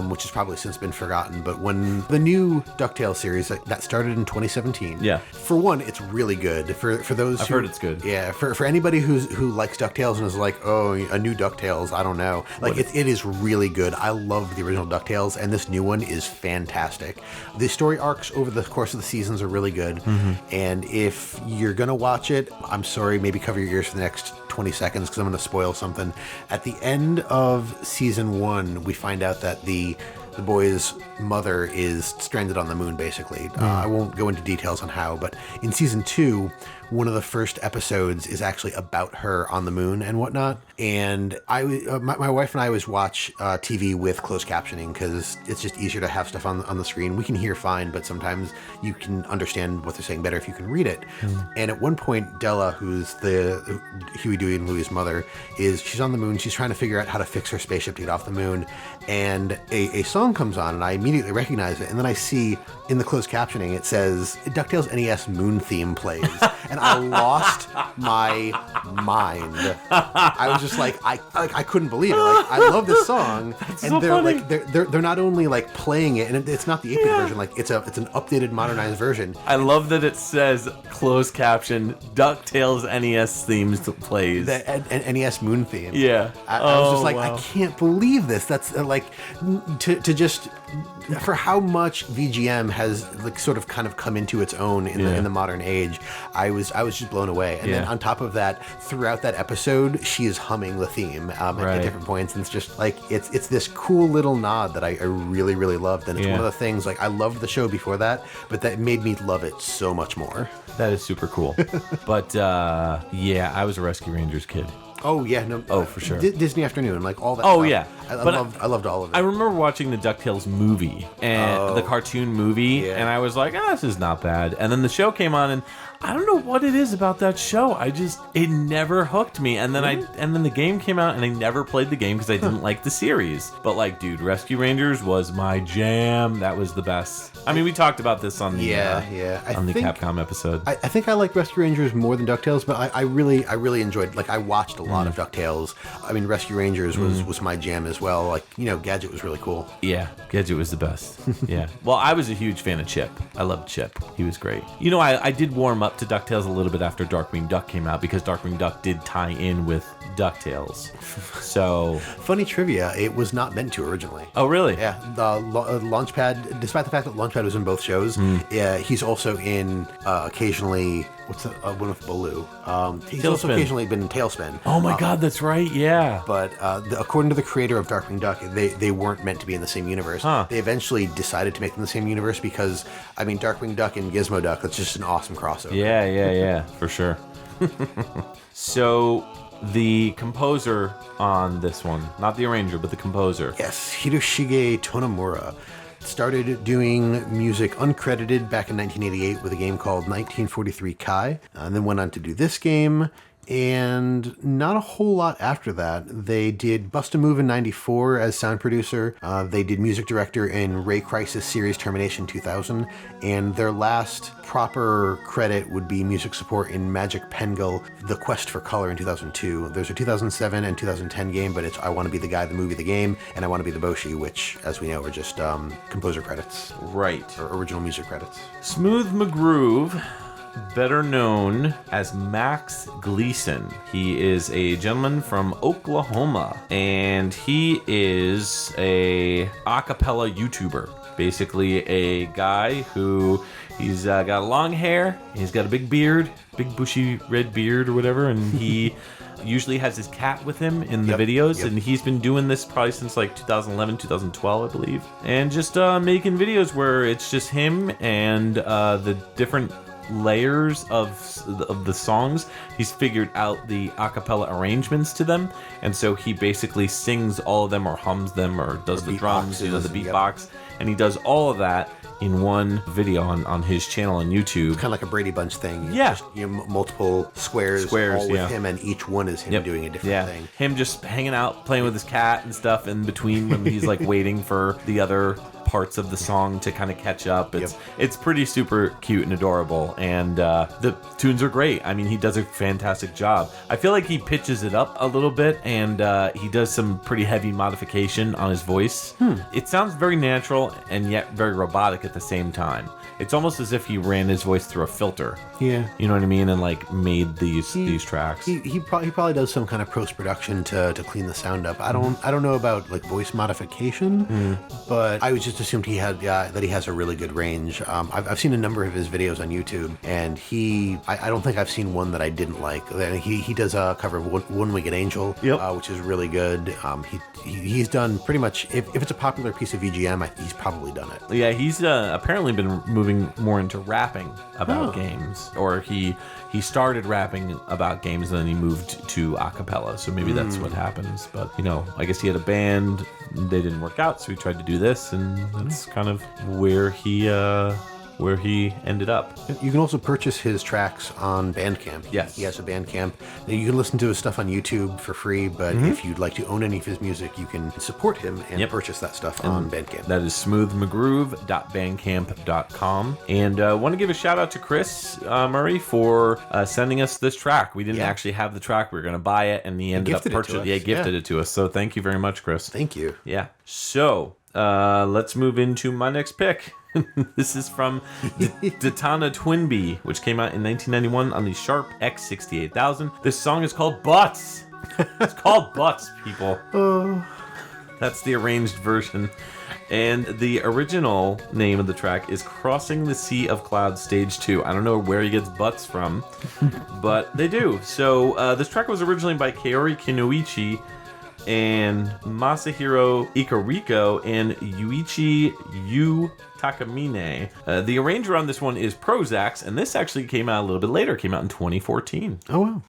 which has probably since been forgotten. But when the new DuckTales series that started in 2017, Yeah. For one, it's really good. For those I've heard it's good. Yeah, for anybody who likes DuckTales and is like, oh, a new DuckTales, I don't know. Like it is really good. I love the original DuckTales, and this new one is fantastic. The story arcs over the course of the seasons are really good. And if you're gonna watch it, I'm sorry, maybe cover your ears for the next 20 seconds because I'm gonna spoil something. At the end of season 1, we find out that the boy's mother is stranded on the moon, basically. I won't go into details on how, but in season 2, one of the first episodes is actually about her on the moon and whatnot. And my wife and I always watch TV with closed captioning because it's just easier to have stuff on the screen. We can hear fine, but sometimes you can understand what they're saying better if you can read it. And at one point, Della, who's the Huey, Dewey, and Louie's mother, she's on the moon. She's trying to figure out how to fix her spaceship to get off the moon. And a song comes on, and I immediately recognize it. And then I see in the closed captioning, it says, DuckTales NES Moon Theme plays. And I lost my mind. I was just like, I couldn't believe it. Like, I love this song. That's and so they're funny. like, they're not only like playing it, and it's not the 8-bit version, like it's an updated, modernized version. I love that it says closed caption DuckTales NES themes plays. The NES Moon Theme. Yeah. I was just like, wow. I can't believe this. That's like, to just, for how much VGM has like sort of kind of come into its own in the modern age, I was just blown away. And then on top of that, throughout that episode, she is humming the theme at different points, and it's just like it's this cool little nod that I really, really loved. And it's one of the things, like, I loved the show before that, but that made me love it so much more. That is super cool. But yeah, I was a Rescue Rangers kid. Oh yeah, no. Oh, for sure. Disney Afternoon, like all that. Oh, stuff. yeah. I loved all of it. I remember watching the DuckTales movie, and the cartoon movie, and I was like, this is not bad. And then the show came on, and I don't know what it is about that show. It never hooked me. And then and then the game came out, and I never played the game because I didn't like the series. But like, dude, Rescue Rangers was my jam. That was the best. I mean, we talked about this on the on the Capcom episode. I think I like Rescue Rangers more than DuckTales, but I really enjoyed. Like, I watched a lot lot of DuckTales. I mean, Rescue Rangers was my jam as well. Like, Gadget was really cool. Yeah, Gadget was the best. Yeah. Well, I was a huge fan of Chip. I loved Chip. He was great. I did warm up to DuckTales a little bit after Darkwing Duck came out because Darkwing Duck did tie in with DuckTales. So... Funny trivia, it was not meant to originally. Oh, really? Yeah. Launchpad, despite the fact that Launchpad was in both shows, he's also in occasionally... What's the one with Baloo? He's also occasionally been in Tailspin. Oh my God, that's right, yeah. But according to the creator of Darkwing Duck, they weren't meant to be in the same universe. Huh. They eventually decided to make them in the same universe because, I mean, Darkwing Duck and Gizmo Duck, that's just an awesome crossover. Yeah, for sure. So, the composer on this one, not the arranger, but the composer. Yes, Hiroshige Tonomura. Started doing music uncredited back in 1988 with a game called 1943 Kai, and then went on to do this game, and not a whole lot after that. They did Bust a Move in 94 as sound producer. They did music director in Ray Crisis Series Termination 2000, and their last proper credit would be music support in Magic Penguin, The Quest for Color in 2002. There's a 2007 and 2010 game, but it's I Want to Be the Guy, the movie, the game, and I Want to Be the Boshi, which, as we know, are just composer credits. Right. Or original music credits. Smooth McGroove, better known as Max Gleason. He is a gentleman from Oklahoma, and he is a acapella YouTuber. Basically a guy who he's got long hair, he's got a big beard, big bushy red beard or whatever, and he usually has his cat with him in the videos, and he's been doing this probably since like 2011, 2012, I believe, and just making videos where it's just him and the different layers of the songs. He's figured out the acapella arrangements to them, and so he basically sings all of them or hums them or does the drums, the beatbox, and he does all of that in one video on his channel on YouTube. Kind of like a Brady Bunch thing. Yeah. Just, multiple squares all with him, and each one is him doing a different thing. Him just hanging out, playing with his cat and stuff in between when he's like waiting for the other parts of the song to kind of catch up. It's pretty super cute and adorable, and the tunes are great. I mean, he does a fantastic job. I feel like he pitches it up a little bit, and he does some pretty heavy modification on his voice. It sounds very natural and yet very robotic at the same time. It's almost as if he ran his voice through a filter. Yeah. You know what I mean? And like made these tracks. He probably does some kind of post-production to clean the sound up. I don't know about like voice modification, but I was just assumed he had that he has a really good range. I've seen a number of his videos on YouTube, and I don't think I've seen one that I didn't like. He does a cover of One Winged Angel, which is really good. He's done pretty much, if it's a popular piece of VGM, he's probably done it. Yeah, he's apparently been moving more into rapping about games, or he started rapping about games and then he moved to acapella, so maybe that's what happens. But I guess he had a band, they didn't work out, so he tried to do this, and that's kind of where he ended up. You can also purchase his tracks on Bandcamp. Yes. He has a Bandcamp. You can listen to his stuff on YouTube for free, but if you'd like to own any of his music, you can support him and purchase that stuff on Bandcamp. That is smoothmcgroove.bandcamp.com. And I want to give a shout out to Chris Murray for sending us this track. We didn't actually have the track. We were going to buy it, and he ended up purchasing it. Gifted it to us. So thank you very much, Chris. Thank you. Yeah. So let's move into my next pick. This is from Datana Twinbee, which came out in 1991 on the Sharp X68000. This song is called Butts. It's called Butts, people. That's the arranged version. And the original name of the track is Crossing the Sea of Clouds Stage 2. I don't know where he gets butts from, but they do. So this track was originally by Kaori Kinoichi and Masahiro Ikariko and Yuichi Yu Takamine. The arranger on this one is Prozax, and this actually came out a little bit later. It came out in 2014. Oh, wow.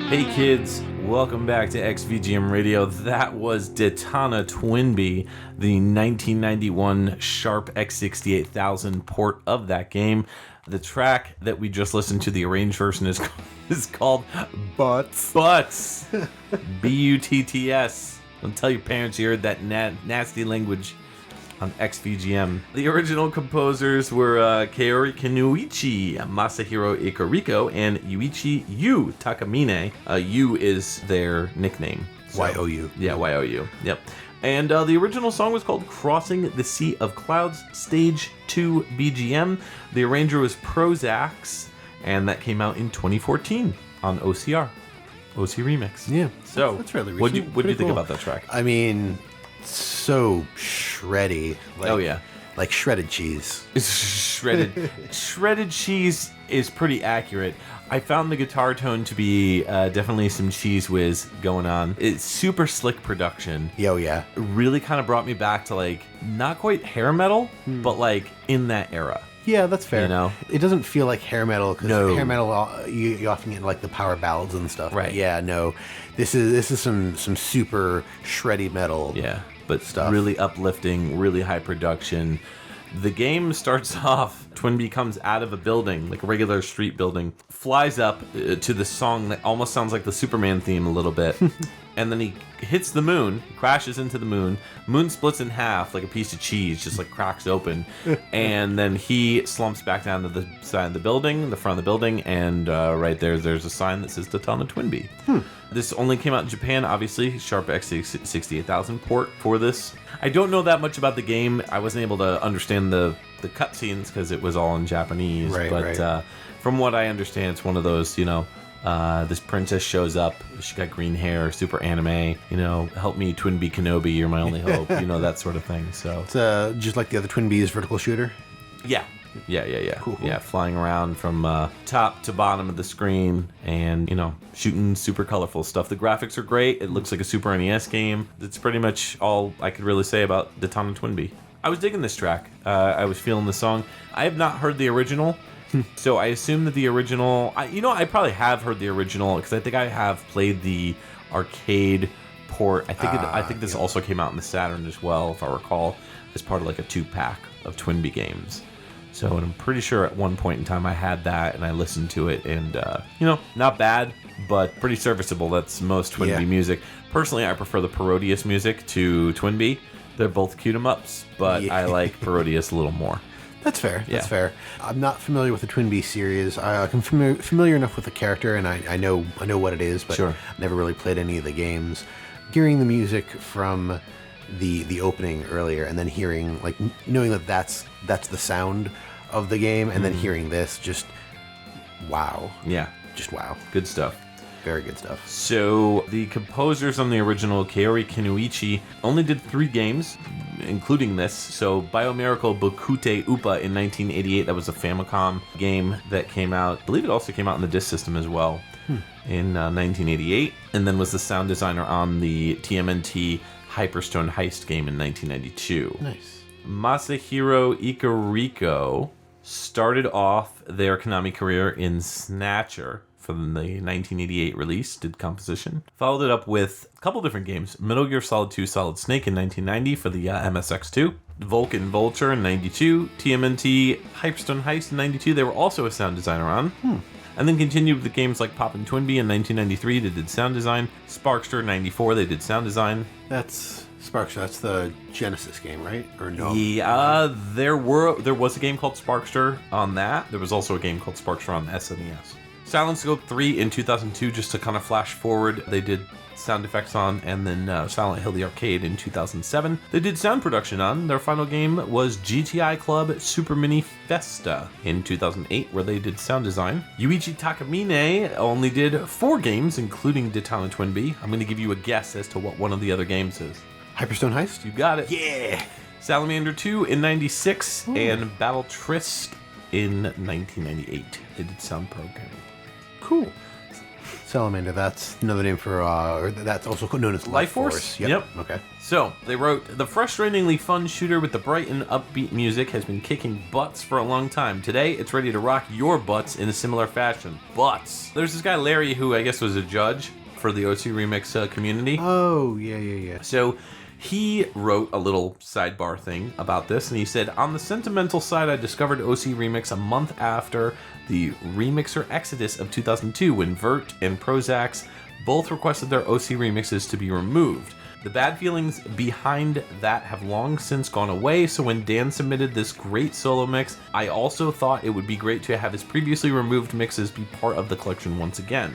Hey kids, welcome back to XVGM Radio. That was Detana Twinbee, the 1991 Sharp X68000 port of that game. The track that we just listened to, the arranged version, is called Butts. Butts. B-U-T-T-S. Don't tell your parents you heard that nasty language on XVGM. The original composers were Kaori Keniuichi, Masahiro Ikariko, and Yuichi Yu Takamine. Yu is their nickname. So, Y-O-U. Yeah, Y-O-U. Yep. And the original song was called Crossing the Sea of Clouds, Stage 2 BGM. The arranger was Prozax, and that came out in 2014 on OCR. OCREMIX. Yeah. So, that's fairly recent. What do you think about that track? I mean, so shreddy. Like, oh, yeah. Like shredded cheese. Shredded cheese is pretty accurate. I found the guitar tone to be definitely some cheese whiz going on. It's super slick production. Oh, yeah. It really kind of brought me back to, like, not quite hair metal, but, like, in that era. Yeah, that's fair. You know? It doesn't feel like hair metal, because No. hair metal, you often get like the power ballads and stuff. Right. But yeah, no. This is some super shreddy metal. Yeah, but stuff. Really uplifting, really high production. The game starts off, Twinbee comes out of a building, like a regular street building, flies up to the song that almost sounds like the Superman theme a little bit, and then he hits the moon, crashes into the moon, moon splits in half like a piece of cheese, just like cracks open, and then he slumps back down to the side of the building, the front of the building, and right there's a sign that says Detana Twinbee. This only came out in Japan, obviously. Sharp X68000 port for this. I don't know that much about the game. I wasn't able to understand the cutscenes because it was all in Japanese. Right, but right. From what I understand, it's one of those, this princess shows up. She got green hair, super anime. Help me, Twinbee Kenobi. You're my only hope. That sort of thing. So It's just like the other Twinbees vertical shooter. Yeah. Cool. Yeah, flying around from top to bottom of the screen and, shooting super colorful stuff. The graphics are great. It looks like a Super NES game. That's pretty much all I could really say about Detana Twinbee. I was digging this track. I was feeling the song. I have not heard the original, so I assume that the original... I probably have heard the original because I think I have played the arcade port. I think this also came out in the Saturn as well, if I recall, as part of like a 2-pack of Twinbee games. So I'm pretty sure at one point in time I had that and I listened to it and, not bad, but pretty serviceable. That's most Twinbee music. Personally, I prefer the Parodius music to Twinbee. They're both cute-em-ups, but I like Parodius a little more. That's fair. Yeah. That's fair. I'm not familiar with the Twinbee series. I'm familiar enough with the character, and I know what it is, but Sure. never really played any of the games. Hearing the music from the opening earlier, and then hearing knowing that that's the sound of the game, and then hearing this, just wow. Yeah. Just wow. Good stuff. Very good stuff. So the composers on the original, Kaori Keniuichi, only did 3 games, including this. So Biomiracle Bokute Upa in 1988, that was a Famicom game that came out. I believe it also came out in the disc system as well in 1988, and then was the sound designer on the TMNT Hyperstone Heist game in 1992. Nice. Masahiro Ikariko started off their Konami career in Snatcher from the 1988 release, did composition. Followed it up with a couple different games. Metal Gear Solid 2 Solid Snake in 1990 for the MSX2. Vulcan Vulture in 92. TMNT Hyperstone Heist in 92. They were also a sound designer on. And then continued with games like Poppin' Twinbee in 1993. They did sound design. Sparkster in 94. They did sound design. That's Sparkster. That's the Genesis game, right? Or no? Yeah, there was a game called Sparkster on that. There was also a game called Sparkster on the SNES. Silent Scope 3 in 2002, just to kind of flash forward, they did sound effects on, and then Silent Hill the Arcade in 2007. They did sound production on. Their final game was GTI Club Super Mini Festa in 2008, where they did sound design. Yuichi Takamine only did 4 games, including Detana Twinbee. I'm going to give you a guess as to what one of the other games is. Hyperstone Heist? You got it. Yeah! Salamander 2 in 96, and Battle Trist in 1998. They did sound programming. Cool. Salamander, that's another name for, or that's also known as Life Force. Yep. Okay. So, they wrote, the frustratingly fun shooter with the bright and upbeat music has been kicking butts for a long time. Today, it's ready to rock your butts in a similar fashion. Butts. There's this guy, Larry, who I guess was a judge for the OCREMIX community. Oh, yeah. So, he wrote a little sidebar thing about this, and he said, on the sentimental side, I discovered OCREMIX a month after the remixer exodus of 2002, when Vert and Prozax both requested their OC remixes to be removed. The bad feelings behind that have long since gone away, so when Dan submitted this great solo mix, I also thought it would be great to have his previously removed mixes be part of the collection once again,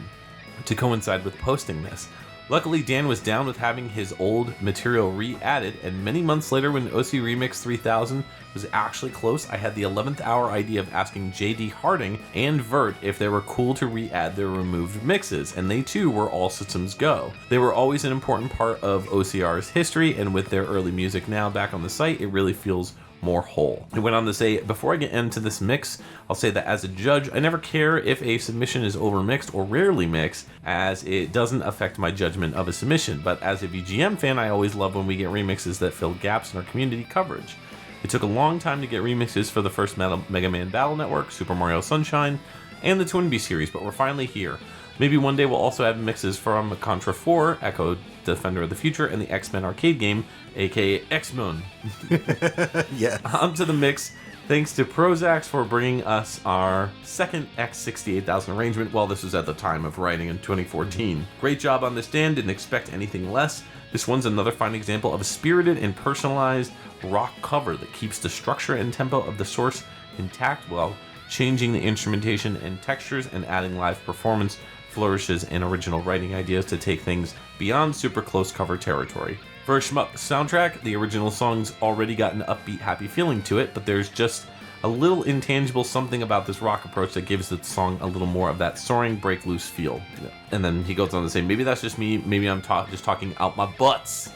to coincide with posting this. Luckily, Dan was down with having his old material re-added, and many months later when OCREMIX 3000 was actually close, I had the 11th hour idea of asking JD Harding and Vert if they were cool to re-add their removed mixes, and they too were all systems go. They were always an important part of OCR's history, and with their early music now back on the site, it really feels more whole. It went on to say, before I get into this mix, I'll say that as a judge, I never care if a submission is overmixed or rarely mixed, as it doesn't affect my judgment of a submission, but as a VGM fan, I always love when we get remixes that fill gaps in our community coverage. It took a long time to get remixes for the first Mega Man Battle Network, Super Mario Sunshine, and the Twinbee series, but we're finally here. Maybe one day we'll also have mixes from Contra 4, Echo Defender of the Future, and the X-Men arcade game, aka X-Men. Yeah. Onto the mix. Thanks to Prozax for bringing us our second X68000 arrangement. Well, this was at the time of writing in 2014. Great job on this, Dan. Didn't expect anything less. This one's another fine example of a spirited and personalized rock cover that keeps the structure and tempo of the source intact while changing the instrumentation and textures and adding live performance flourishes and original writing ideas to take things beyond super close cover territory. For a shmup soundtrack, the original song's already got an upbeat, happy feeling to it, but there's just a little intangible something about this rock approach that gives the song a little more of that soaring, break loose feel. And then he goes on to say, maybe that's just me, maybe I'm just talking out my butts.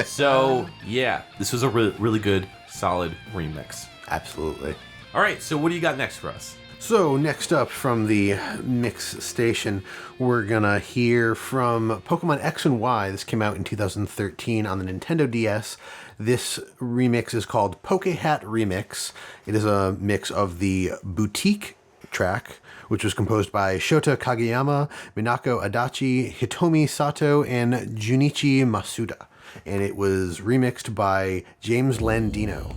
So, yeah, this was a really good, solid remix. Absolutely. All right, so what do you got next for us? So next up from the Mix Station, we're gonna hear from Pokemon X and Y. This came out in 2013 on the Nintendo DS. This remix is called Poke Hat Remix. It is a mix of the Boutique track, which was composed by Shota Kageyama, Minako Adachi, Hitomi Sato, and Junichi Matsuda. And it was remixed by James Landino.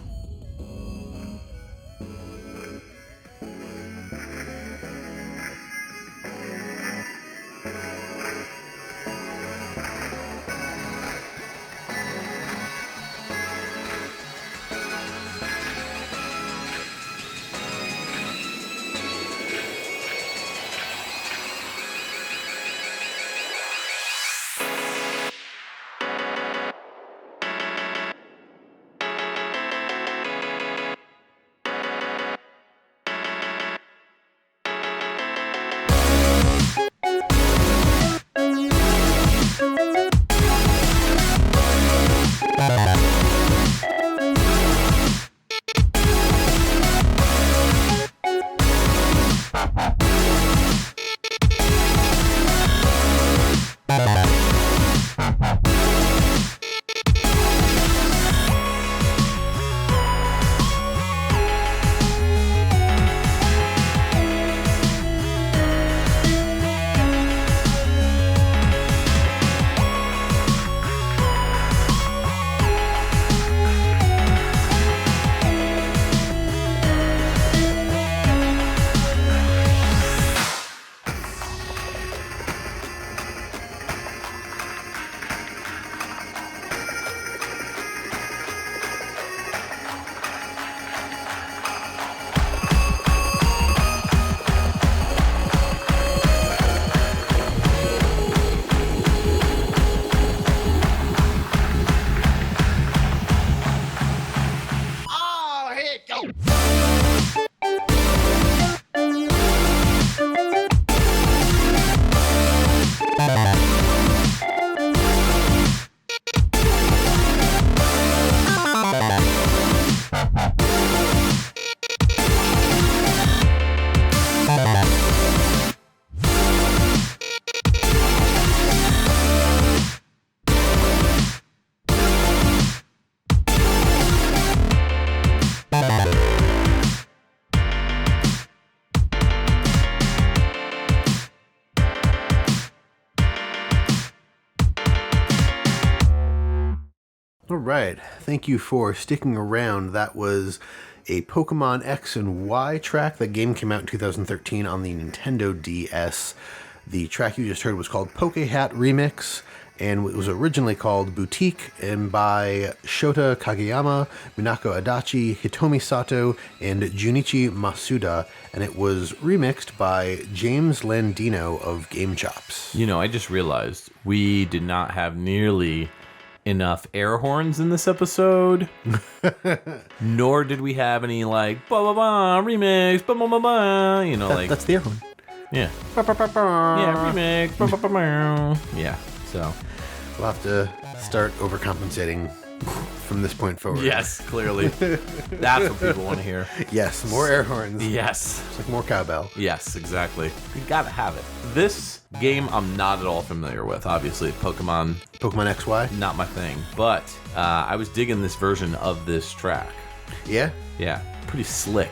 All right. Thank you for sticking around. That was a Pokemon X and Y track. The game came out in 2013 on the Nintendo DS. The track you just heard was called Poke Hat Remix, and it was originally called Boutique, and by Shota Kageyama, Minako Adachi, Hitomi Sato, and Junichi Matsuda, and it was remixed by James Landino of Gamechops. You know, I just realized we did not have nearly enough air horns in this episode, nor did we have any like ba ba ba remix ba ba ba ba. You know, like that's the air horn. Yeah. Ba, ba, ba, ba. Yeah, remix. Ba, ba, ba, ba. Yeah. So we'll have to start overcompensating from this point forward. Yes, clearly. That's what people want to hear. Yes, more air horns. Yes. It's like more cowbell. Yes, exactly. You gotta have it. This game I'm not at all familiar with. Obviously, Pokemon XY? Not my thing. But I was digging this version of this track. Yeah? Yeah. Pretty slick.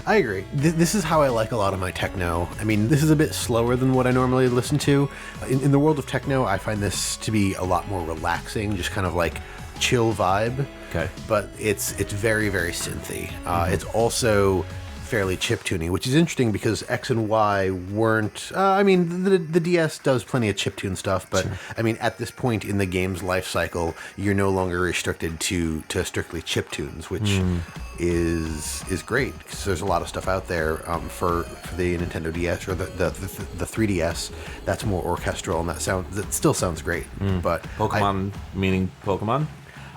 I agree. This is how I like a lot of my techno. I mean, this is a bit slower than what I normally listen to. In the world of techno, I find this to be a lot more relaxing, just kind of like chill vibe. Okay. But it's very, very synthy. It's also fairly chiptune-y, which is interesting because X and Y weren't... I mean, the DS does plenty of chiptune stuff, but, sure. I mean, at this point in the game's life cycle, you're no longer restricted to strictly chiptunes, which is great, because there's a lot of stuff out there for the Nintendo DS or the 3DS that's more orchestral, and that still sounds great. But Pokemon meaning Pokemon?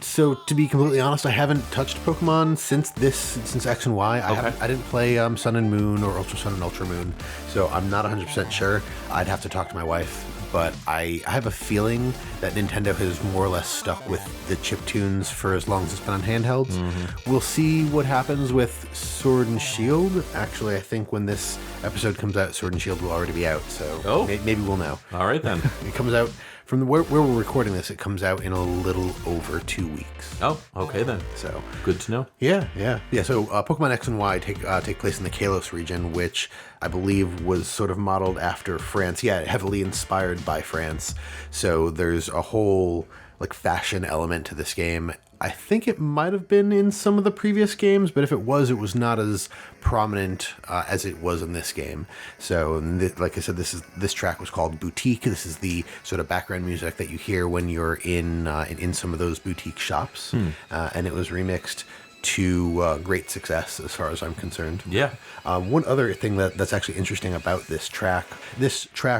So, to be completely honest, I haven't touched Pokemon since X and Y. I didn't play Sun and Moon or Ultra Sun and Ultra Moon, so I'm not 100% sure. I'd have to talk to my wife, but I have a feeling that Nintendo has more or less stuck with the chiptunes for as long as it's been on handhelds. We'll see what happens with Sword and Shield. Actually, I think when this episode comes out, Sword and Shield will already be out, so maybe we'll know. All right, then. It comes out... From where we're recording this, it comes out in a little over 2 weeks. Oh, okay then. So good to know. Yeah. So Pokemon X and Y take place in the Kalos region, which I believe was sort of modeled after France. Yeah, heavily inspired by France. So there's a whole like fashion element to this game. I think it might have been in some of the previous games, but if it was not as prominent as it was in this game. So, like I said, this track was called Boutique. This is the sort of background music that you hear when you're in some of those boutique shops, and it was remixed to great success as far as I'm concerned. Yeah. One other thing that's actually interesting about this track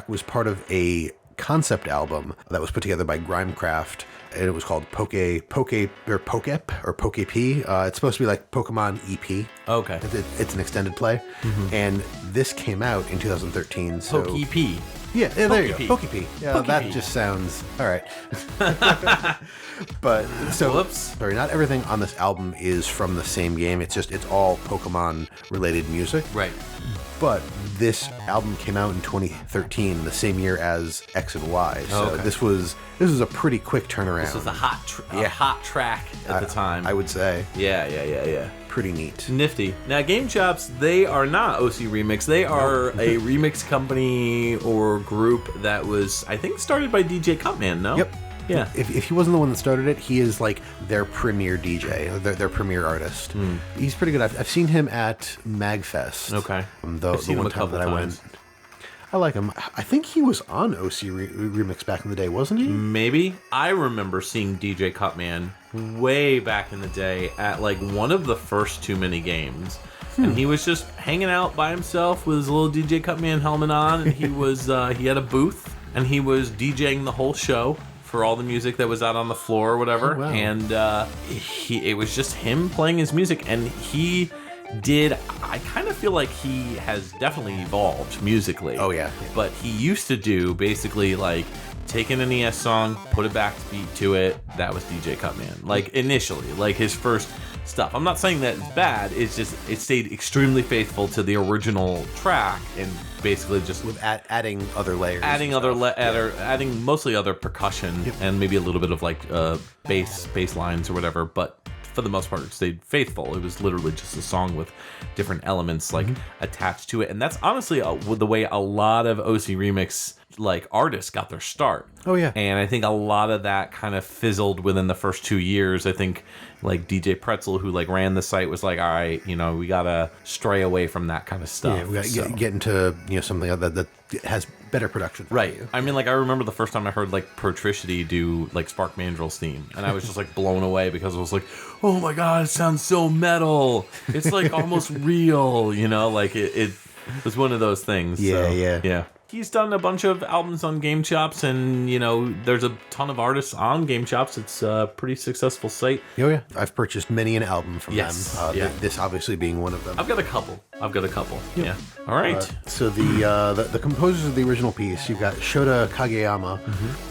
was part of a concept album that was put together by Grimecraft, and it was called Pokep. It's supposed to be like Pokemon EP. Okay. It's an extended play, and this came out in 2013. So Pokep. Yeah, there you go. Pokep. Yeah, that just sounds all right. But so, sorry, not everything on this album is from the same game. It's all Pokemon related music. Right. But this album came out in 2013, the same year as X and Y. So this was a pretty quick turnaround. This was a hot track at the time, I would say. Yeah. Pretty neat. Nifty. Now, Gamechops, they are not OCREMIX. They are a remix company or group that was, I think, started by DJ Cutman, no? Yep. Yeah. If he wasn't the one that started it, he is like their premier DJ, their premier artist. He's pretty good. I've seen him at MagFest. Okay. The one time that I went. I like him. I think he was on OCREMIX back in the day, wasn't he? Maybe. I remember seeing DJ Cutman way back in the day at like one of the first Too Many games. And he was just hanging out by himself with his little DJ Cutman helmet on, and he was he had a booth, and he was DJing the whole show for all the music that was out on the floor or whatever. Oh, wow. And it was just him playing his music, and I kind of feel like he has definitely evolved musically. Oh yeah. But he used to do basically like take an NES song, put a backbeat to it. That was DJ Cutman. Like initially, like his first stuff. I'm not saying that it's bad. It's just it stayed extremely faithful to the original track and basically just with adding other layers, adding mostly other percussion and maybe a little bit of like bass lines or whatever. But for the most part, it stayed faithful. It was literally just a song with different elements like attached to it, and that's honestly the way a lot of OCREMIX like artists got their start. Oh, yeah. And I think a lot of that kind of fizzled within the first 2 years. I think like DJ Pretzel, who like ran the site, was like, all right, you know, we gotta stray away from that kind of stuff. Yeah, we gotta get into, you know, something that has better production value. Right. I mean, like, I remember the first time I heard like Protricity do like Spark Mandrill's theme, and I was just like blown away because I was like, oh my god, it sounds so metal. It's like almost real, you know, like it was one of those things. Yeah, so, yeah. Yeah. He's done a bunch of albums on Gamechops, and, you know, there's a ton of artists on Gamechops. It's a pretty successful site. Oh, yeah. I've purchased many an album from them. Yeah. This obviously being one of them. I've got a couple. Yeah. All right. So the composers of the original piece, you've got Shota Kageyama,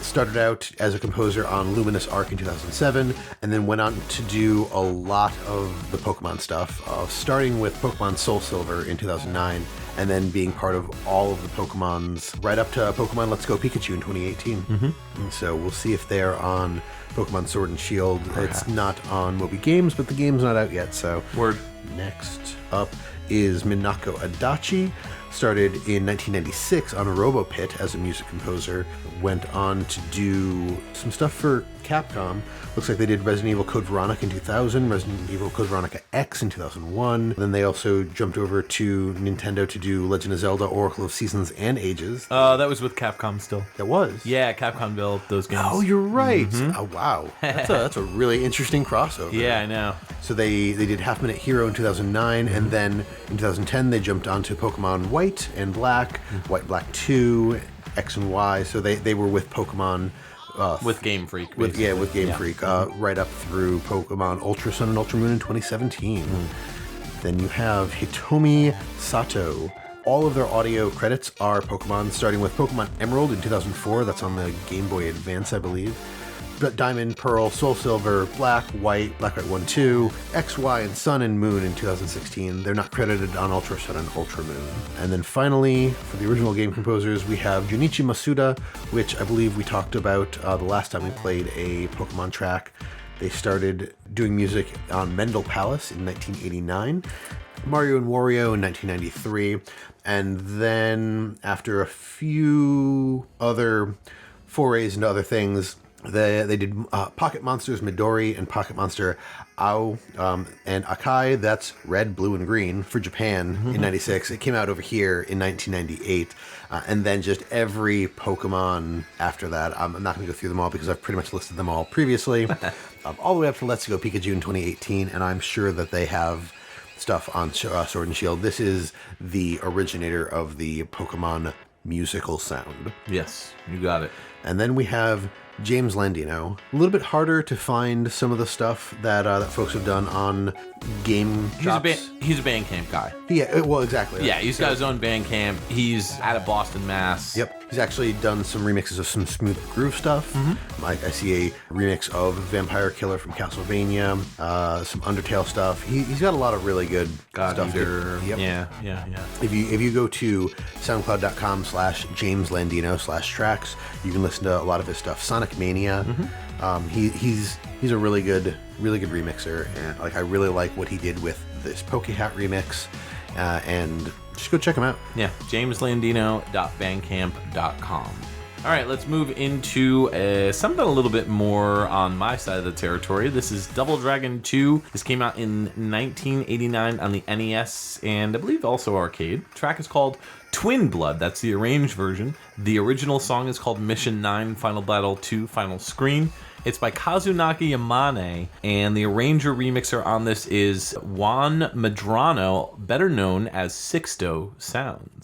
started out as a composer on Luminous Arc in 2007, and then went on to do a lot of the Pokemon stuff, starting with Pokemon Soul Silver in 2009, and then being part of all of the Pokemons right up to Pokemon Let's Go Pikachu in 2018. And so we'll see if they're on Pokemon Sword and Shield. Perhaps. It's not on Moby Games, but the game's not out yet, so... Word. Next up is Minako Adachi. Started in 1996 on RoboPit as a music composer. Went on to do some stuff for Capcom. Looks like they did Resident Evil Code Veronica in 2000, Resident Evil Code Veronica X in 2001. Then they also jumped over to Nintendo to do Legend of Zelda Oracle of Seasons and Ages. That was with Capcom still. That was? Yeah, Capcom built those games. Oh, you're right. Oh, wow. That's a really interesting crossover. Yeah, I know. So they did Half Minute Hero in 2009, and then in 2010 they jumped onto Pokemon White and Black, White Black 2, X and Y. So they were with Pokemon... with Game Freak. With Game Freak, right up through Pokemon Ultra Sun and Ultra Moon in 2017. Then you have Hitomi Sato. All of their audio credits are Pokemon, starting with Pokemon Emerald in 2004. That's on the Game Boy Advance, I believe. Diamond, Pearl, Soul Silver, Black, White, 1, 2, X, Y, and Sun and Moon in 2016. They're not credited on Ultra Sun and Ultra Moon. And then finally, for the original game composers, we have Junichi Masuda, which I believe we talked about the last time we played a Pokemon track. They started doing music on Mendel Palace in 1989, Mario and Wario in 1993, and then after a few other forays into other things, they did Pocket Monsters Midori and Pocket Monster Ao and Akai. That's red, blue, and green for Japan in 96. It came out over here in 1998. And then just every Pokemon after that. I'm not going to go through them all because I've pretty much listed them all previously. All the way up to Let's Go Pikachu in 2018. And I'm sure that they have stuff on Sword and Shield. This is the originator of the Pokemon musical sound. Yes, you got it. And then we have James Landino. A little bit harder to find some of the stuff that folks have done on Gamechops. He's a Bandcamp guy. Yeah, well, exactly. Yeah, he's got his own Bandcamp. He's out of Boston, Mass. Yep. He's actually done some remixes of some Smooth Groove stuff. I see a remix of Vampire Killer from Castlevania, some Undertale stuff. He's got a lot of really good stuff. Yep. Yeah. If you go to soundcloud.com/James Landino/tracks, you can listen to a lot of his stuff. Sonic Mania. He's a really good remixer, and like I really like what he did with this Pokehat remix, and just go check him out. Yeah, jameslandino.bandcamp.com. All right, let's move into something a little bit more on my side of the territory. This is Double Dragon 2. This came out in 1989 on the NES and I believe also arcade. The track is called Twin Blood. That's the arranged version. The original song is called Mission 9 Final Battle 2 Final Screen. It's by Kazunaki Yamane, and the arranger remixer on this is Juan Medrano, better known as Sixto Sounds.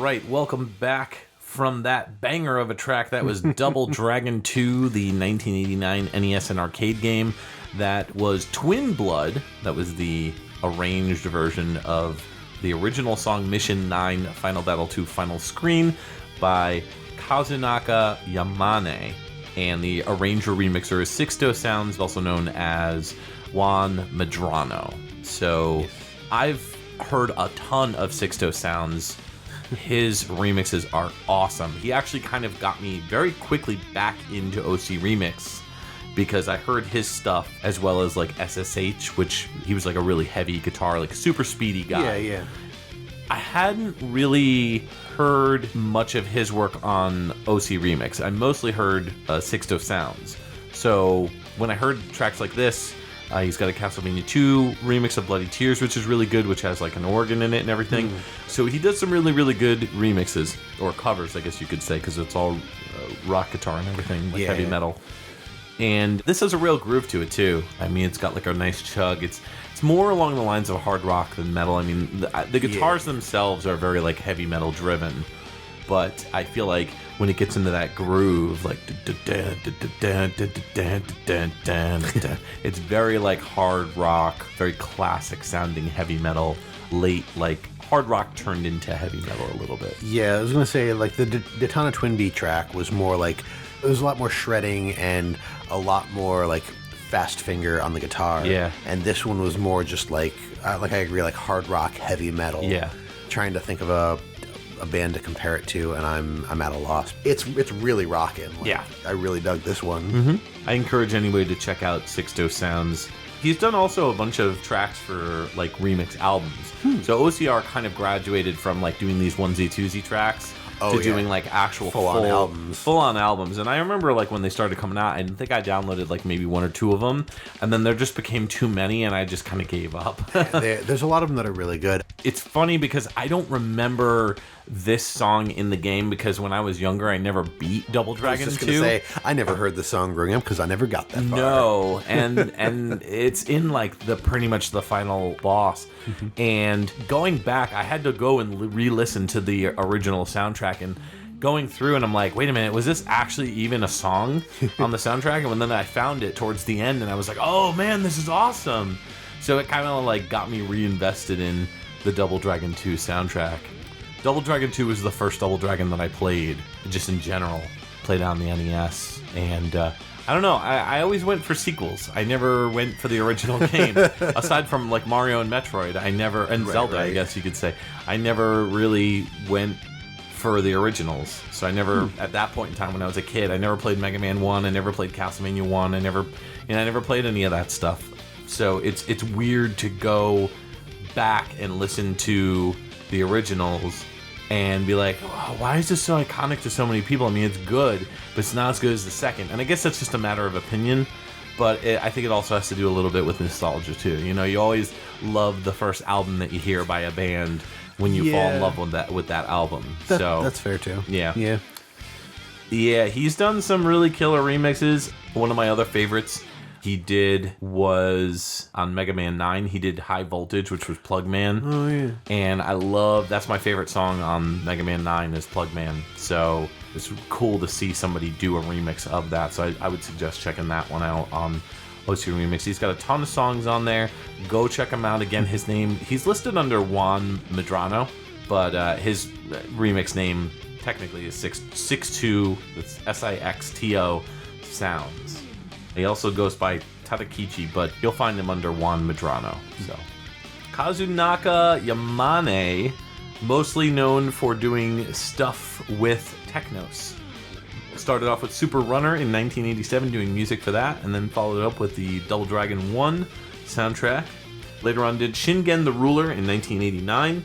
right, welcome back from that banger of a track. That was Double Dragon 2, the 1989 NES and arcade game that was Twin Blood. That was the arranged version of the original song Mission 9 Final Battle 2 Final Screen by Kazunaka Yamane. And the arranger remixer is Sixto Sounds, also known as Juan Medrano. So I've heard a ton of Sixto Sounds. His remixes are awesome. He actually kind of got me very quickly back into OCREMIX because I heard his stuff as well as like SSH, which he was like a really heavy guitar, like super speedy guy. Yeah. I hadn't really heard much of his work on OCREMIX. I mostly heard Sixto Sounds. So when I heard tracks like this, he's got a Castlevania 2 remix of Bloody Tears, which is really good, which has like an organ in it and everything. So he does some really, really good remixes, or covers, I guess you could say, because it's all rock guitar and everything, like heavy metal. And this has a real groove to it too. I mean, it's got like a nice chug. It's more along the lines of hard rock than metal. I mean, the guitars themselves are very like heavy metal driven, but I feel like when it gets into that groove, like it's very like hard rock, very classic sounding heavy metal, late like hard rock turned into heavy metal a little bit. Yeah, I was gonna say like the Daytona Twin Beat track was more like, there was a lot more shredding and a lot more like fast finger on the guitar. Yeah. And this one was more just like I agree, like hard rock, heavy metal. Yeah. Trying to think of a band to compare it to, and I'm at a loss. It's really rocking. Like, yeah. I really dug this one. I encourage anybody to check out Sixto Sounds. He's done also a bunch of tracks for like remix albums. So OCR kind of graduated from like doing these onesie twosie tracks to doing like actual full-on albums. And I remember like when they started coming out, I think I downloaded like maybe one or two of them, and then there just became too many and I just kind of gave up. There's a lot of them that are really good. It's funny because I don't remember this song in the game because when I was younger I never beat Double Dragon 2. I was just gonna say, I never heard the song growing up because I never got that far. No, and it's in like pretty much the final boss. And going back, I had to go and re-listen to the original soundtrack and going through, and I'm like, wait a minute, was this actually even a song on the soundtrack? And then I found it towards the end, and I was like, oh man, this is awesome. So it kind of like got me reinvested in the Double Dragon 2 soundtrack. Double Dragon 2 was the first Double Dragon that I played, just in general. Played on the NES, and I don't know, I always went for sequels. I never went for the original game. Aside from like Mario and Metroid, and Zelda, I guess you could say. I never really went for the originals. So I never, at that point in time when I was a kid, I never played Mega Man 1, I never played Castlevania 1, I never played any of that stuff. So it's weird to go back and listen to the originals and be like, oh, why is this so iconic to so many people? I mean, it's good, but it's not as good as the second. And I guess that's just a matter of opinion, but I think it also has to do a little bit with nostalgia too. You know, you always love the first album that you hear by a band when you fall in love with that album. That's fair too. Yeah, he's done some really killer remixes. One of my other favorites he did was on Mega Man 9. He did High Voltage, which was Plug Man. Oh, yeah. And that's my favorite song on Mega Man 9 is Plug Man. So it's cool to see somebody do a remix of that. So I would suggest checking that one out on OCREMIX. He's got a ton of songs on there. Go check him out. Again, his name, he's listed under Juan Medrano, but his remix name technically is Sixto, that's Sixto Sounds. He also goes by Tadakichi, but you'll find him under Juan Medrano. So, Kazunaka Yamane, mostly known for doing stuff with Technos. Started off with Super Runner in 1987, doing music for that, and then followed up with the Double Dragon 1 soundtrack. Later on did Shingen the Ruler in 1989,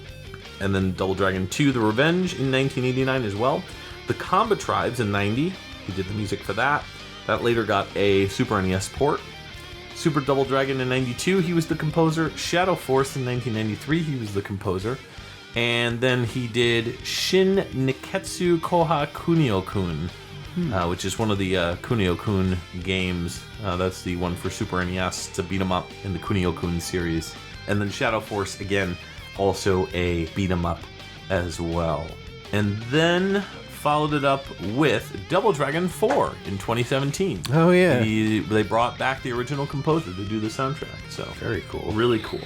and then Double Dragon 2 The Revenge in 1989 as well. The Comba Tribes in 90, he did the music for that. That later got a Super NES port. Super Double Dragon in 92, he was the composer. Shadow Force in 1993, he was the composer. And then he did Shin Niketsu Koha Kunio-kun, which is one of the Kunio-kun games. That's the one for Super NES to beat 'em up in the Kunio-kun series. And then Shadow Force, again, also a beat 'em up as well. and then followed it up with Double Dragon 4 in 2017. Oh, yeah. They brought back the original composer to do the soundtrack. So very cool. Really cool.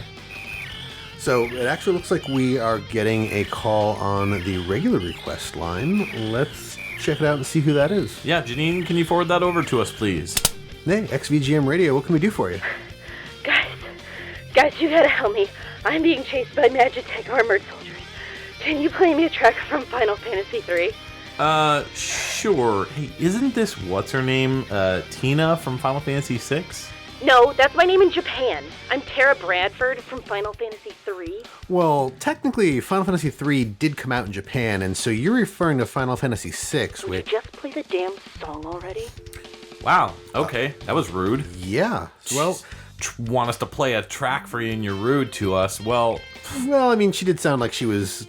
So it actually looks like we are getting a call on the regular request line. Let's check it out and see who that is. Yeah, Janine, can you forward that over to us, please? Hey, XVGM Radio, what can we do for you? Guys, you gotta help me. I'm being chased by Magitech armored soldiers. Can you play me a track from Final Fantasy III? Sure. Hey, isn't this what's-her-name, Tina from Final Fantasy VI? No, that's my name in Japan. I'm Tara Bradford from Final Fantasy III. Well, technically, Final Fantasy III did come out in Japan, and so you're referring to Final Fantasy VI, Would which... you just play the damn song already? Wow, okay, that was rude. Yeah, well... Want us to play a track for you and you're rude to us, well... Well, I mean, she did sound like she was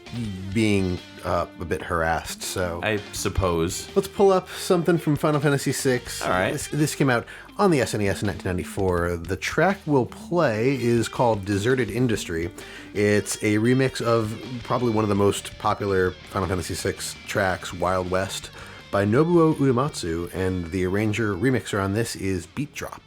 being a bit harassed, so... I suppose. Let's pull up something from Final Fantasy VI. All right. This came out on the SNES in 1994. The track we'll play is called Deserted Industry. It's a remix of probably one of the most popular Final Fantasy VI tracks, Wild West, by Nobuo Uematsu, and the arranger remixer on this is Beat Drop.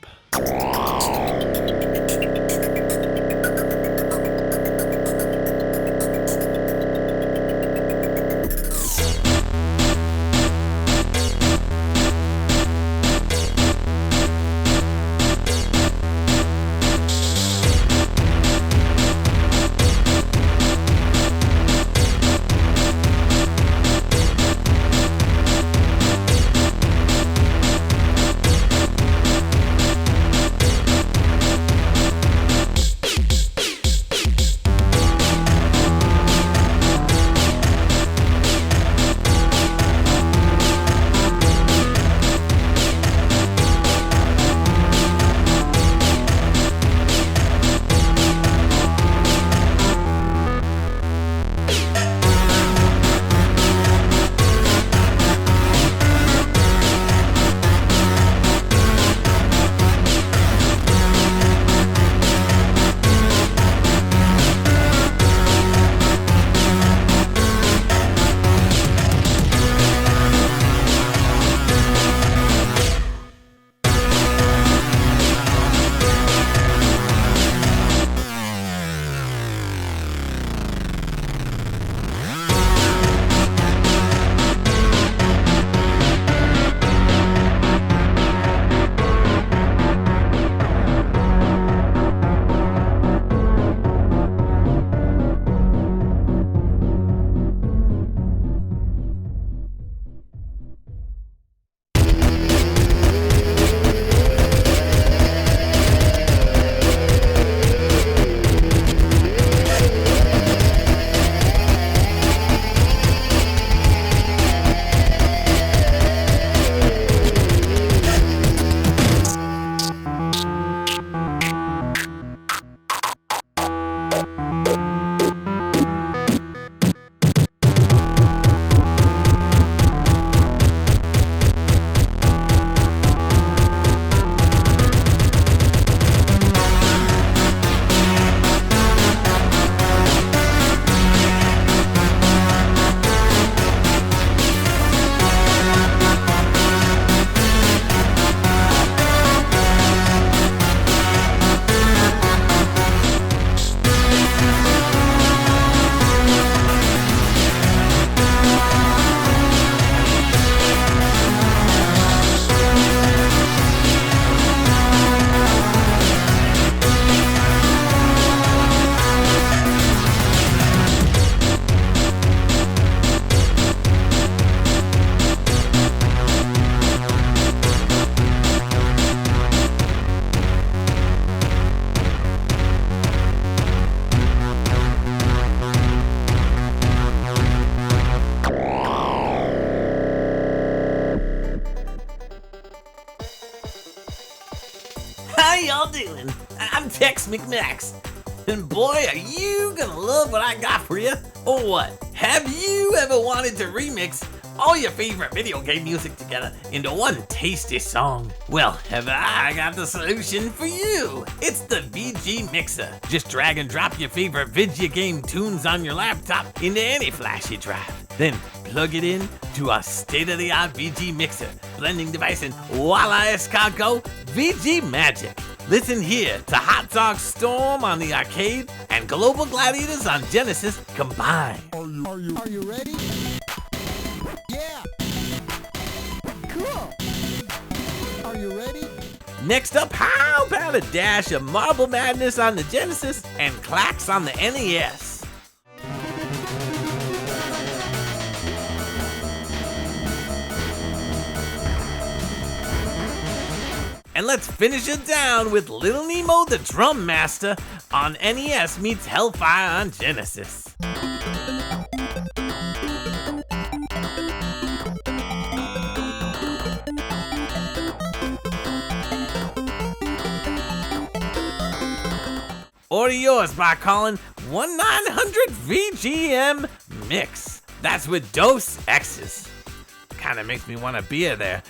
y'all doing? I'm Tex McMax. And boy, are you gonna love what I got for you. Or what? Have you ever wanted to remix all your favorite video game music together into one tasty song? Well, have I got the solution for you. It's the VG Mixer. Just drag and drop your favorite video game tunes on your laptop into any flashy drive. Then plug it in to a state-of-the-art VG Mixer, blending device, and voila escargot, VG Magic. Listen here to Hot Dog Storm on the arcade and Global Gladiators on Genesis combined. Are you ready? Yeah. Cool. Are you ready? Next up, how about a dash of Marble Madness on the Genesis and Clacks on the NES? And let's finish it down with Little Nemo the Drum Master on NES meets Hellfire on Genesis. Order yours by calling 1-900-VGM Mix. That's with Dos X's. Kind of makes me want a beer there.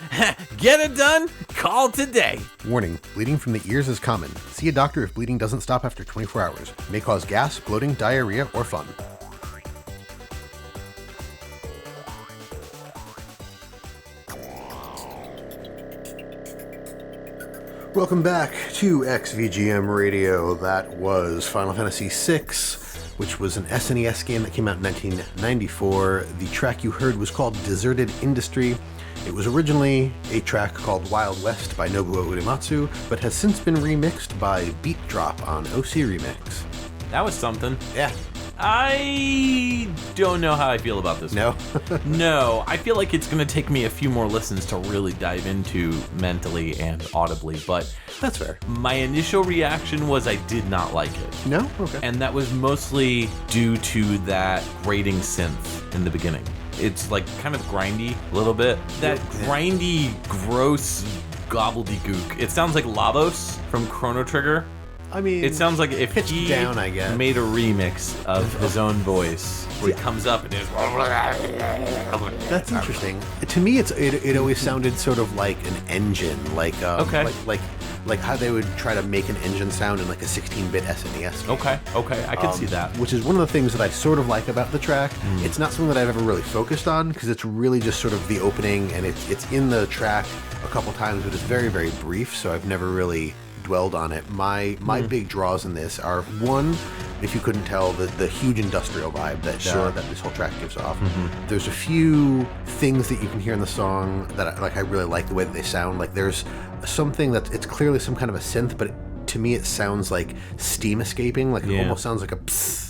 Get it done? Call today. Warning, bleeding from the ears is common. See a doctor if bleeding doesn't stop after 24 hours. May cause gas, bloating, diarrhea, or fun. Welcome back to XVGM Radio. That was Final Fantasy VI, which was an SNES game that came out in 1994. The track you heard was called Deserted Industry. It was originally a track called Wild West by Nobuo Uematsu, but has since been remixed by Beat Drop on OCREMIX. That was something. Yeah. I don't know how I feel about this. No? No, I feel like it's going to take me a few more listens to really dive into mentally and audibly, but That's fair. my initial reaction was I did not like it. No? Okay. And that was mostly due to that grating synth in the beginning. It's like kind of grindy a little bit. That grindy, gross gobbledygook. It sounds like Lavos from Chrono Trigger. I mean, It sounds like if pitched he down, I guess. made a remix of his own voice where he comes up and is. That's interesting. To me, it always sounded sort of like an engine, like like how they would try to make an engine sound in like a 16-bit SNES game. Okay, I can see that. Which is one of the things that I sort of like about the track. It's not something that I've ever really focused on because it's really just sort of the opening, and it's in the track a couple times, but it's very, very brief, so I've never really dwelled on it. My big draws in this are, one, if you couldn't tell, the huge industrial vibe that this whole track gives off. There's a few things that you can hear in the song that I really like the way that they sound. Like there's something that it's clearly some kind of a synth, but to me it sounds like steam escaping. Like it almost sounds like a psst.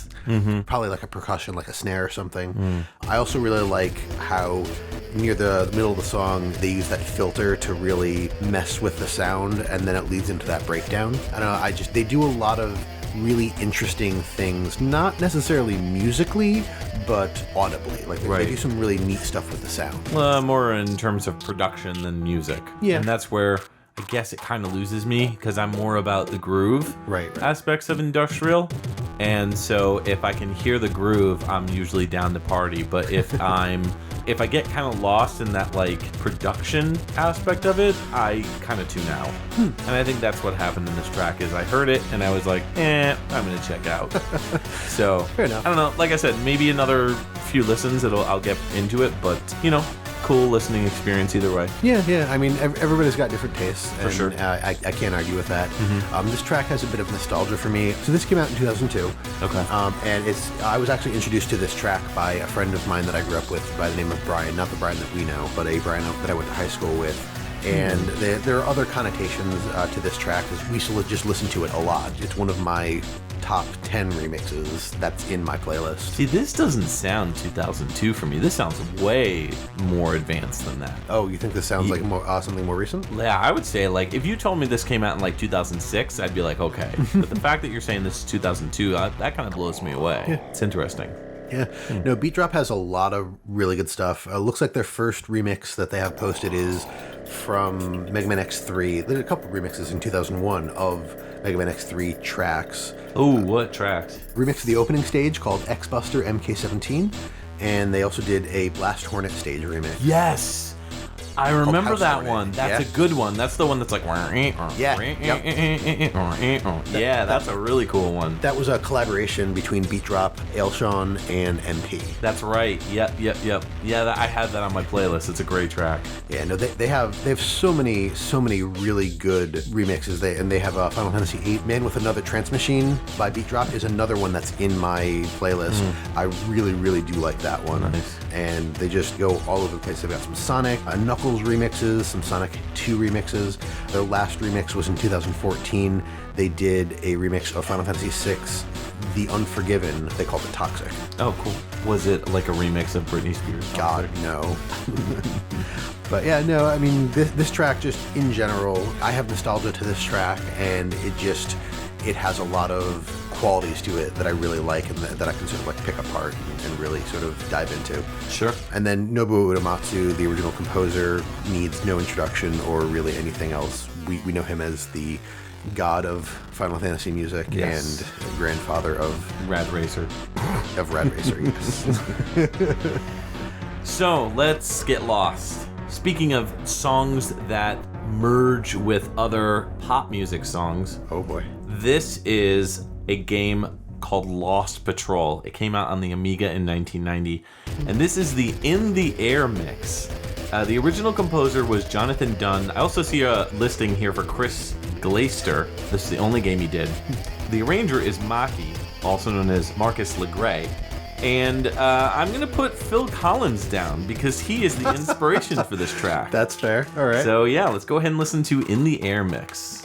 Probably like a percussion, like a snare or something. I also really like how near the middle of the song they use that filter to really mess with the sound, and then it leads into that breakdown. I don't know, they do a lot of really interesting things, not necessarily musically, but audibly. Like they do some really neat stuff with the sound. More in terms of production than music. Yeah. And that's where I guess it kind of loses me because I'm more about the groove aspects of industrial. And so if I can hear the groove, I'm usually down to party. But if I get kind of lost in that like production aspect of it, I kind of tune out. And I think that's what happened in this track is I heard it and I was like, I'm gonna check out. So Fair enough. I don't know. Like I said, maybe another few listens I'll get into it, but cool listening experience either way. Yeah. I mean, everybody's got different tastes. For sure. I can't argue with that. This track has a bit of nostalgia for me. So this came out in 2002. Okay. And I was actually introduced to this track by a friend of mine that I grew up with by the name of Brian. Not the Brian that we know, but a Brian that I went to high school with. And there are other connotations to this track. We still just listen to it a lot. It's one of my top 10 remixes that's in my playlist. See, this doesn't sound 2002 for me. This sounds way more advanced than that. Oh, you think this sounds like something more recent? Yeah, I would say, like, if you told me this came out in, like, 2006, I'd be like, okay. But the fact that you're saying this is 2002, that kind of blows me away. Yeah. It's interesting. Yeah. No, Beat Drop has a lot of really good stuff. Looks like their first remix that they have posted is from Mega Man X3. They did a couple of remixes in 2001 of Mega Man X3 tracks. Oh, what tracks? Remix of the opening stage called X-Buster MK17, and they also did a Blast Hornet stage remix. Yes. I remember House that Hornet. one. That's Yeah. a good one. That's the one that's like... Yeah. Yeah, that's a really cool one. That was a collaboration between Beat Drop, Ailshon, and MP. That's right. Yep. Yeah, I had that on my playlist. It's a great track. Yeah, no, they have so many really good remixes. They have a Final Fantasy VIII Man with Another Trance Machine by Beat Drop is another one that's in my playlist. I really do like that one. Nice. And they just go all over the place. They've got some Sonic, Knuckles remixes, some Sonic 2 remixes. Their last remix was in 2014. They did a remix of Final Fantasy VI, The Unforgiven. They called it Toxic. Oh, cool. Was it like a remix of Britney Spears? God, no. But yeah, no, I mean, this track just in general, I have nostalgia to this track, and it has a lot of qualities to it that I really like and that I can sort of like pick apart and really sort of dive into. Sure. And then Nobuo Uematsu, the original composer, needs no introduction or really anything else. We know him as the god of Final Fantasy music and grandfather of Rad Racer. Rad Racer, yes. So, let's get lost. Speaking of songs that merge with other pop music songs. Oh boy. This is a game called Lost Patrol. It came out on the Amiga in 1990, and this is the In the Air mix. The original composer was Jonathan Dunn. I also see a listing here for Chris Glaister. This is the only game he did. The arranger is Maki, also known as Marcus Legray. And I'm going to put Phil Collins down because he is the inspiration for this track. That's fair. All right. So yeah, let's go ahead and listen to In the Air mix.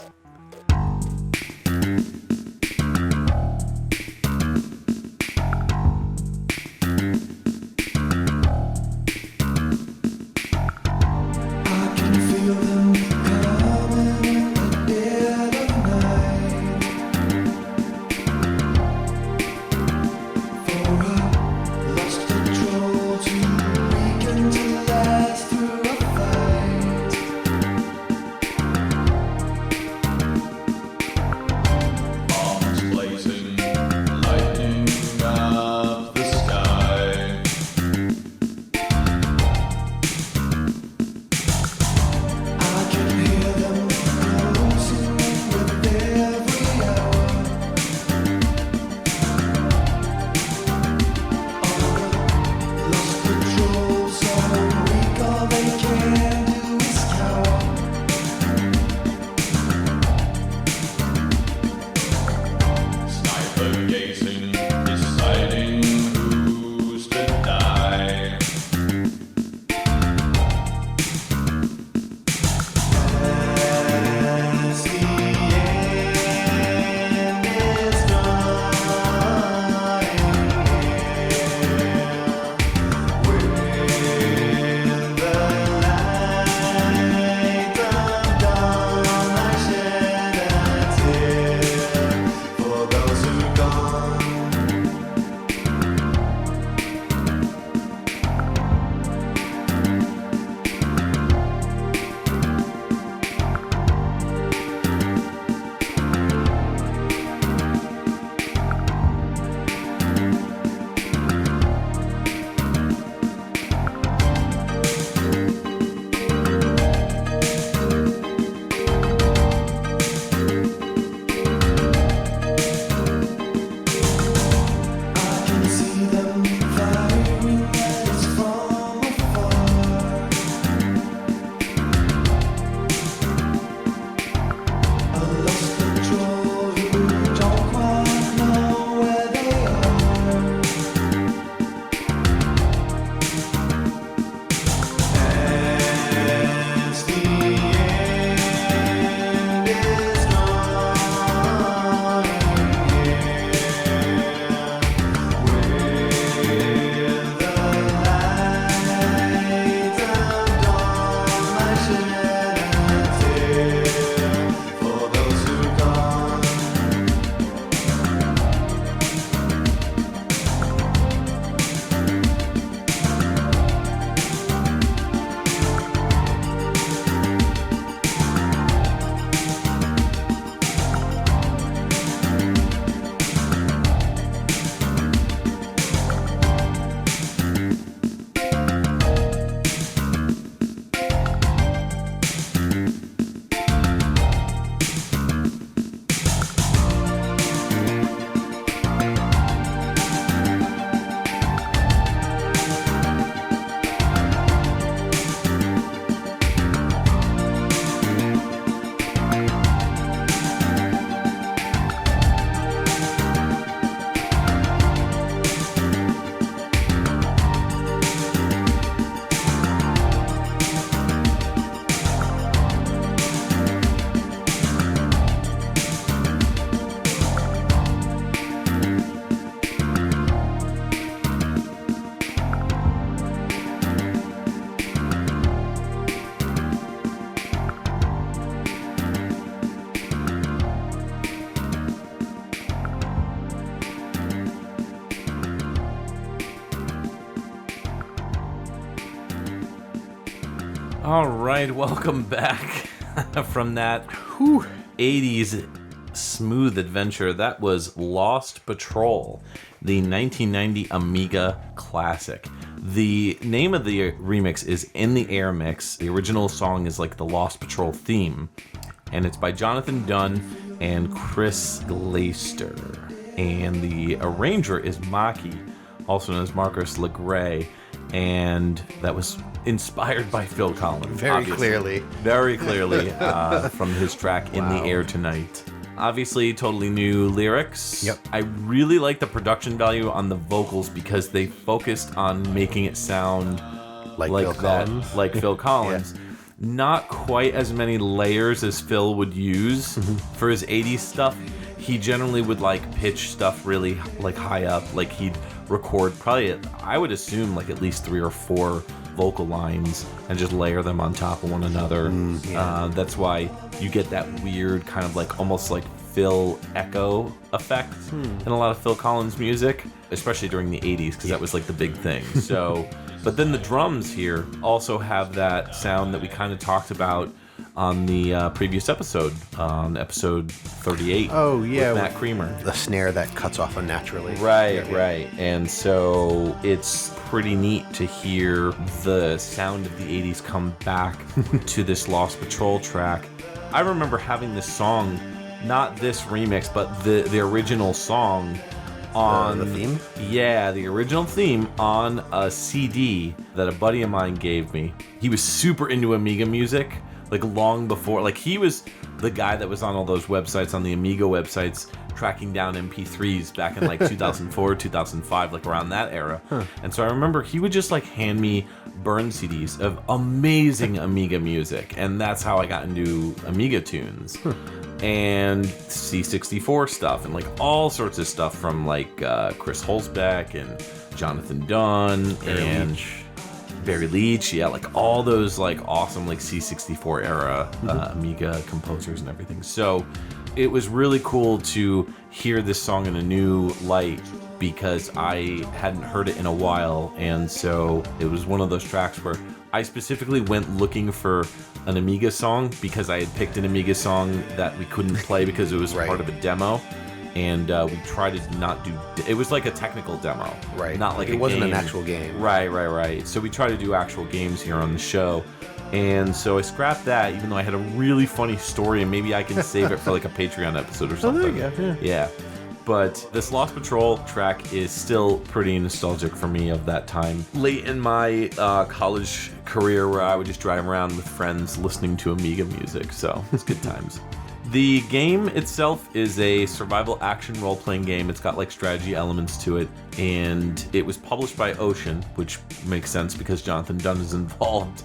All right, welcome back from that 80s smooth adventure. That was Lost Patrol, the 1990 Amiga classic. The name of the remix is In the Air Mix. The original song is like the Lost Patrol theme, and it's by Jonathan Dunn and Chris Glaister. And the arranger is Maki, also known as Marcus Legray, and that was inspired by Phil Collins. Very clearly from his track In the Air Tonight. Obviously, totally new lyrics. Yep. I really like the production value on the vocals because they focused on making it sound like Phil Collins. Like Phil Collins. Yeah. Not quite as many layers as Phil would use for his 80s stuff. He generally would like pitch stuff really like high up. Like he'd record probably, I would assume, like at least 3 or 4 vocal lines and just layer them on top of one another. That's why you get that weird kind of like almost like Phil echo effect in a lot of Phil Collins music, especially during the 80s, because that was like the big thing. So, but then the drums here also have that sound that we kind of talked about on the previous episode, on episode 38. Oh, yeah. With Matt Creamer. The snare that cuts off unnaturally. Right. And so it's pretty neat to hear the sound of the 80s come back to this Lost Patrol track. I remember having this song, not this remix, but the original song on... The theme? Yeah, the original theme on a CD that a buddy of mine gave me. He was super into Amiga music. Like long before, like he was the guy that was on all those websites, on the Amiga websites, tracking down MP3s back in like 2004, 2005, like around that era. And so I remember he would just like hand me burn CDs of amazing Amiga music. And that's how I got into Amiga tunes. And C64 stuff and like all sorts of stuff from like Chris Holzbeck and Jonathan Dunn and Barry Leach, yeah, like all those like awesome like C64 era Amiga composers and everything. So it was really cool to hear this song in a new light because I hadn't heard it in a while, and so it was one of those tracks where I specifically went looking for an Amiga song because I had picked an Amiga song that we couldn't play because it was part of a demo. And we tried to not do... It was like a technical demo. Right. Not like it wasn't an actual game. Right. So we try to do actual games here on the show. And so I scrapped that, even though I had a really funny story, and maybe I can save it for like a Patreon episode or something. Oh, there you go. Yeah. But this Lost Patrol track is still pretty nostalgic for me of that time. Late in my college career where I would just drive around with friends listening to Amiga music. So it's good times. The game itself is a survival action role-playing game. It's got like strategy elements to it, and it was published by Ocean, which makes sense because Jonathan Dunn is involved.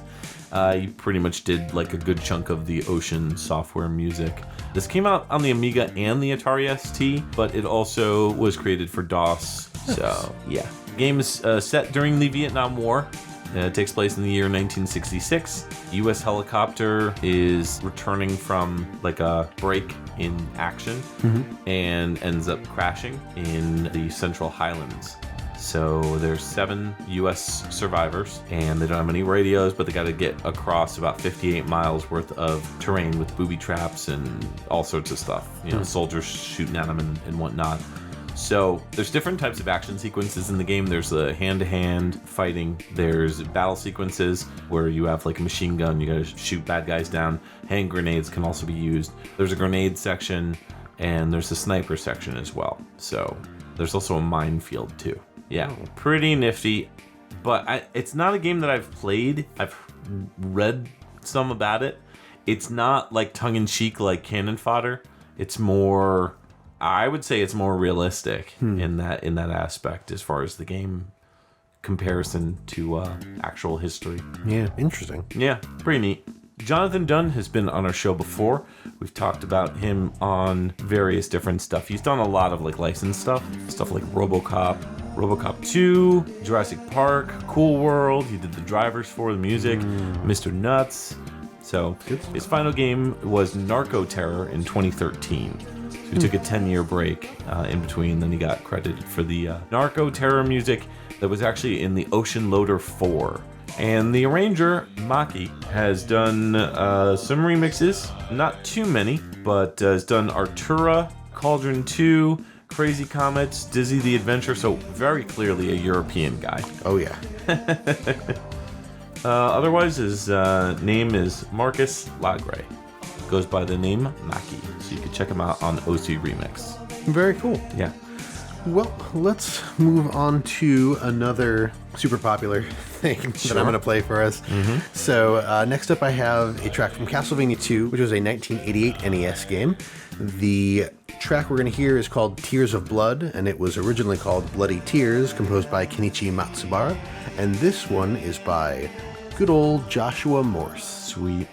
He pretty much did like a good chunk of the Ocean software music. This came out on the Amiga and the Atari ST, but it also was created for DOS. So yeah, the game is set during the Vietnam War. It takes place in the year 1966. U.S. helicopter is returning from like a break in action and ends up crashing in the Central Highlands. So there's 7 U.S. survivors, and they don't have any radios, but they got to get across about 58 miles worth of terrain with booby traps and all sorts of stuff. You know, soldiers shooting at them and whatnot. So there's different types of action sequences in the game. There's the hand-to-hand fighting. There's battle sequences where you have like a machine gun. You gotta shoot bad guys down. Hand grenades can also be used. There's a grenade section, and there's a sniper section as well. So there's also a minefield too. Yeah, pretty nifty. But it's not a game that I've played. I've read some about it. It's not like tongue-in-cheek like Cannon Fodder. It's more... I would say it's more realistic in that aspect as far as the game comparison to actual history. Yeah, interesting. Yeah, pretty neat. Jonathan Dunn has been on our show before. We've talked about him on various different stuff. He's done a lot of like licensed stuff like RoboCop 2, Jurassic Park, Cool World. He did the drivers for the music, Mr. Nuts. So his final game was Narco Terror in 2013. He took a 10-year break in between, then he got credited for the Narco Terror music that was actually in the Ocean Loader 4. And the arranger, Maki, has done some remixes, not too many, but has done Artura, Cauldron 2, Crazy Comets, Dizzy the Adventure, so very clearly a European guy. Oh, yeah. Otherwise, his name is Marcus Lagre. Goes by the name Maki, so you can check him out on OCREMIX. Very cool. Yeah. Well, let's move on to another super popular thing that I'm going to play for us. So next up I have a track from Castlevania 2, which was a 1988 NES game. The track we're going to hear is called Tears of Blood, and it was originally called Bloody Tears, composed by Kenichi Matsubara. And this one is by good old Joshua Morse. Sweet.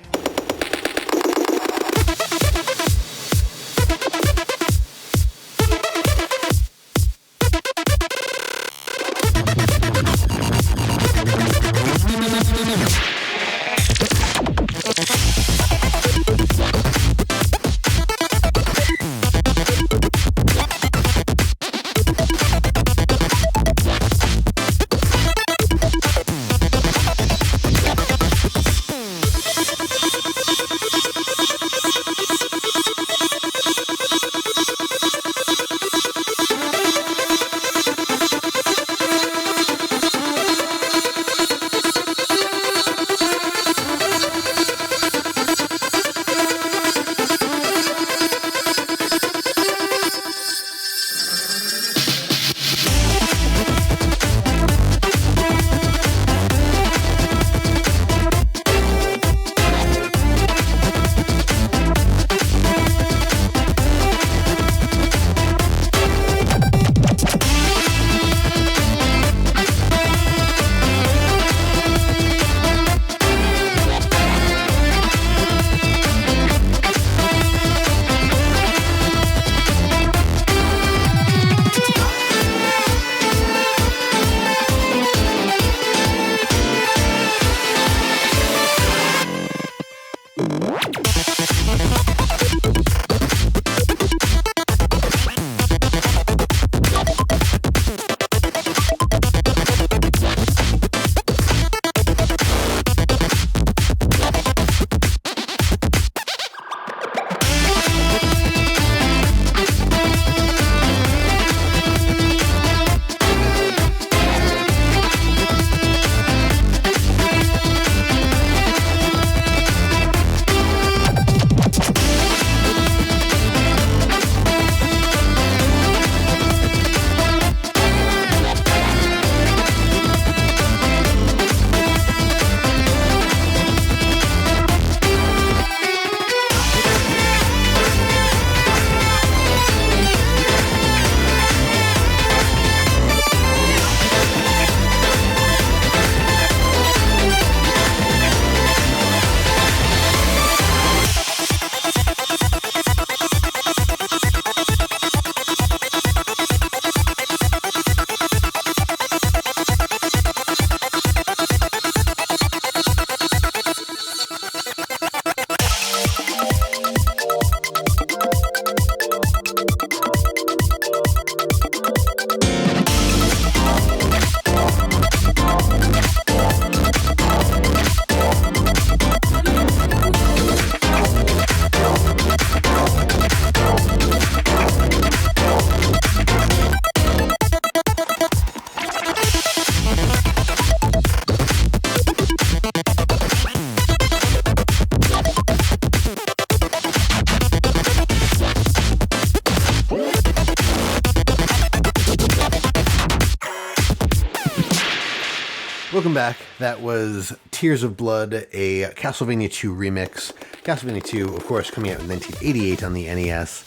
Welcome back. That was Tears of Blood, a Castlevania 2 remix. Castlevania 2, of course, coming out in 1988 on the NES.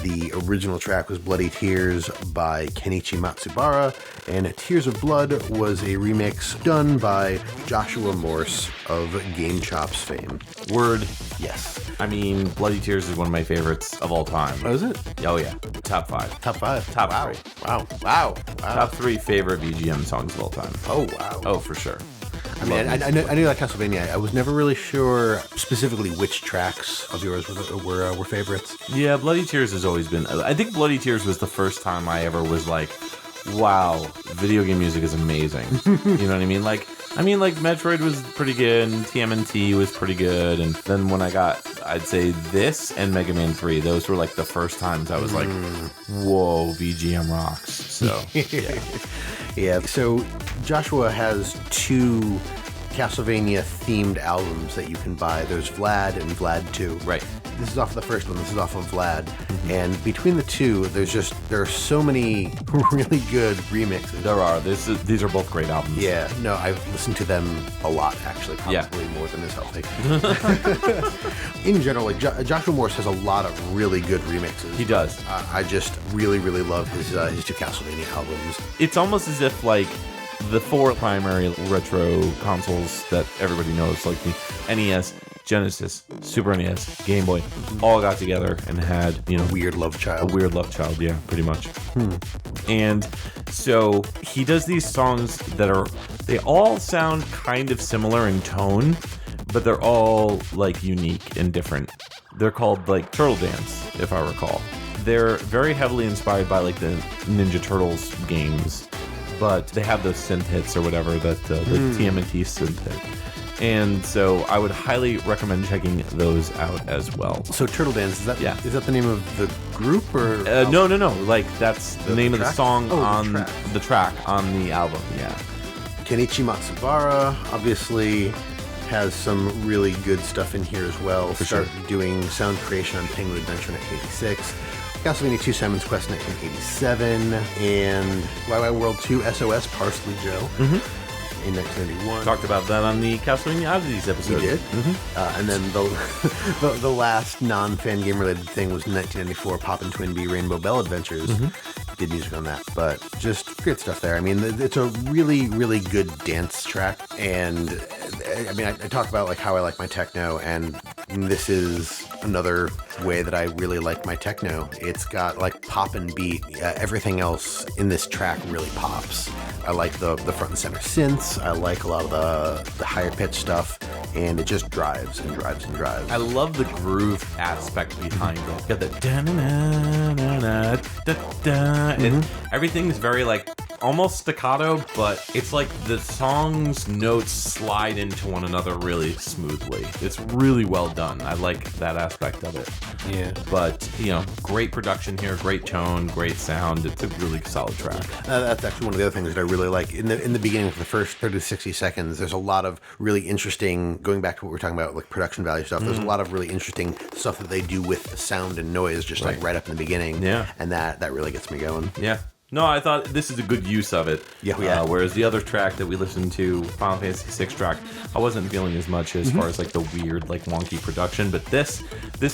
The original track was Bloody Tears by Kenichi Matsubara, and Tears of Blood was a remix done by Joshua Morse of Gamechops fame. Word. Yes. I mean, Bloody Tears is one of my favorites of all time. Oh, is it? Oh, yeah. Top 5. Top 5. Top wow. 3. Wow. Wow. Wow. Top 3 favorite VGM songs of all time. Oh, wow. Oh, for sure. I mean, I knew that Castlevania. I was never really sure specifically which tracks of yours were favorites. Yeah, Bloody Tears has always been... I think Bloody Tears was the first time I ever was like, wow, video game music is amazing. You know what I mean? Like Metroid was pretty good, and TMNT was pretty good, and then when I got, I'd say this and Mega Man 3, those were like the first times I was like, whoa, VGM rocks. So, yeah. Yeah, so Joshua has 2 Castlevania-themed albums that you can buy. There's Vlad and Vlad 2. Right. This is off of the first one. This is off of Vlad. And between the two, there are so many really good remixes. There are. These are both great albums. Yeah. No, I've listened to them a lot, actually. Probably more than is healthy. In general, like Joshua Morse has a lot of really good remixes. He does. I just really, really love his 2 Castlevania albums. It's almost as if, like, the 4 primary retro consoles that everybody knows, like the NES, Genesis, Super NES, Game Boy, all got together and had, you know, A weird love child, yeah, pretty much. And so he does these songs that they all sound kind of similar in tone, but they're all like unique and different. They're called like Turtle Dance, if I recall. They're very heavily inspired by like the Ninja Turtles games, but they have those synth hits or whatever that the TMNT synth hit. And so I would highly recommend checking those out as well. So Turtle Dance, is that the name of the group or? No. Like that's the name of the song on the track on the album. Yeah. Kenichi Matsubara obviously has some really good stuff in here as well. Started doing sound creation on Penguin Adventure 1986. Castlevania 2 Simon's Quest 1987, and YY World 2 SOS Parsley Joe in 1991. Talked about that on the Castlevania Oddities episode. We did. And then the last non-fan game related thing was 1994 Pop and Twin B Rainbow Bell Adventures. Did music on that, but just great stuff there. I mean, it's a really, really good dance track, and I mean, I talk about like how I like my techno, and this is another way that I really like my techno. It's got like pop and beat. Everything else in this track really pops. I like the front and center synths. I like a lot of the higher pitch stuff, and it just drives and drives and drives. I love the groove aspect behind it. You got the da-na-na-na-na-da-da. Everything's very like almost staccato, but it's like the song's notes slide into one another really smoothly. It's really well done. I like that aspect of it. Yeah. But, you know, great production here, great tone, great sound. It's a really solid track. That's actually one of the other things that I really like. In the beginning, for the first 30 to 60 seconds, there's a lot of really interesting, going back to what we were talking about, like production value stuff, there's a lot of really interesting stuff that they do with sound and noise, just like right up in the beginning. Yeah. And that really gets me going. Yeah. No, I thought this is a good use of it. Yeah. Whereas the other track that we listened to, Final Fantasy VI track, I wasn't feeling as much as far as like the weird, like wonky production. But this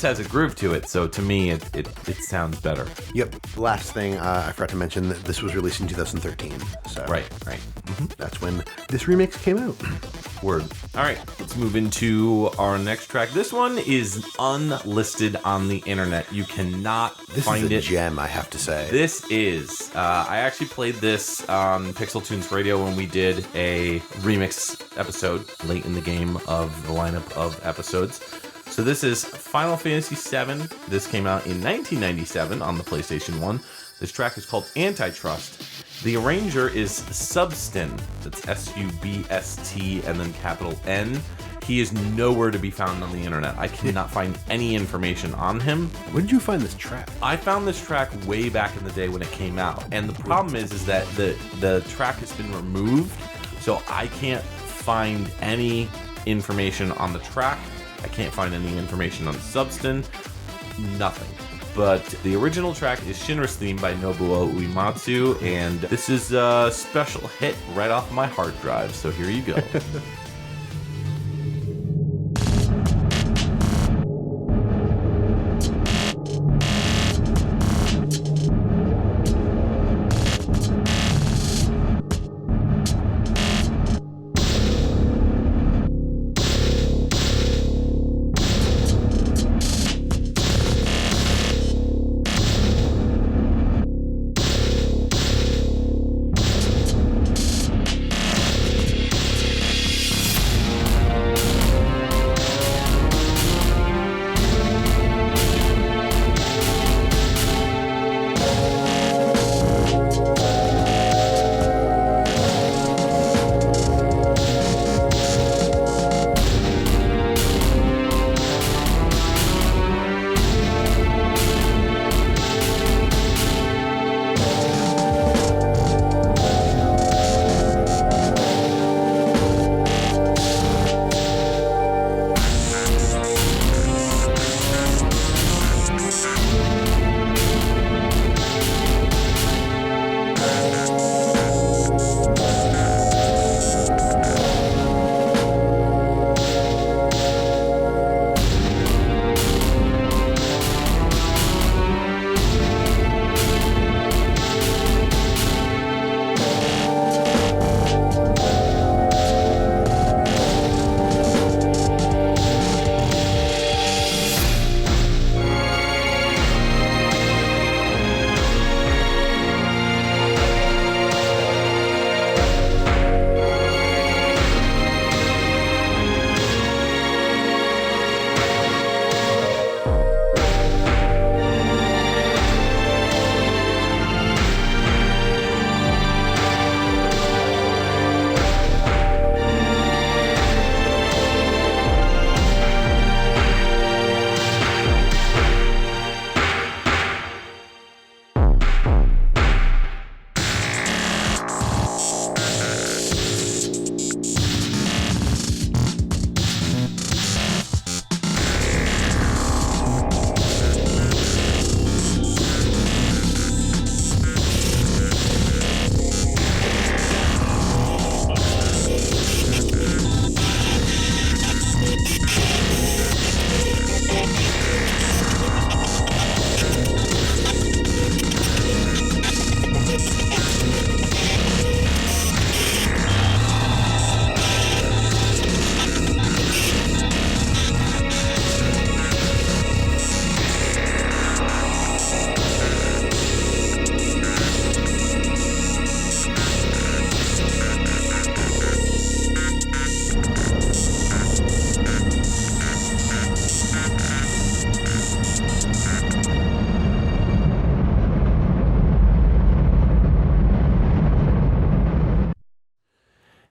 has a groove to it, so to me, it sounds better. Yep. Last thing I forgot to mention that this was released in 2013. So Right. That's when this remix came out. Word. All right, let's move into our next track. This one is unlisted on the internet. You cannot find it. This is a gem, I have to say. This is. I actually played this on Pixel Tunes Radio when we did a remix episode late in the game of the lineup of episodes. So this is Final Fantasy VII. This came out in 1997 on the PlayStation 1. This track is called Antitrust. The arranger is Substin. That's S-U-B-S-T and then capital N. He is nowhere to be found on the internet. I cannot find any information on him. Where did you find this track? I found this track way back in the day when it came out. And the problem is that the track has been removed, so I can't find any information on the track. I can't find any information on Substin. Nothing. But the original track is Shinra's Theme by Nobuo Uematsu, and this is a special hit right off my hard drive, so here you go.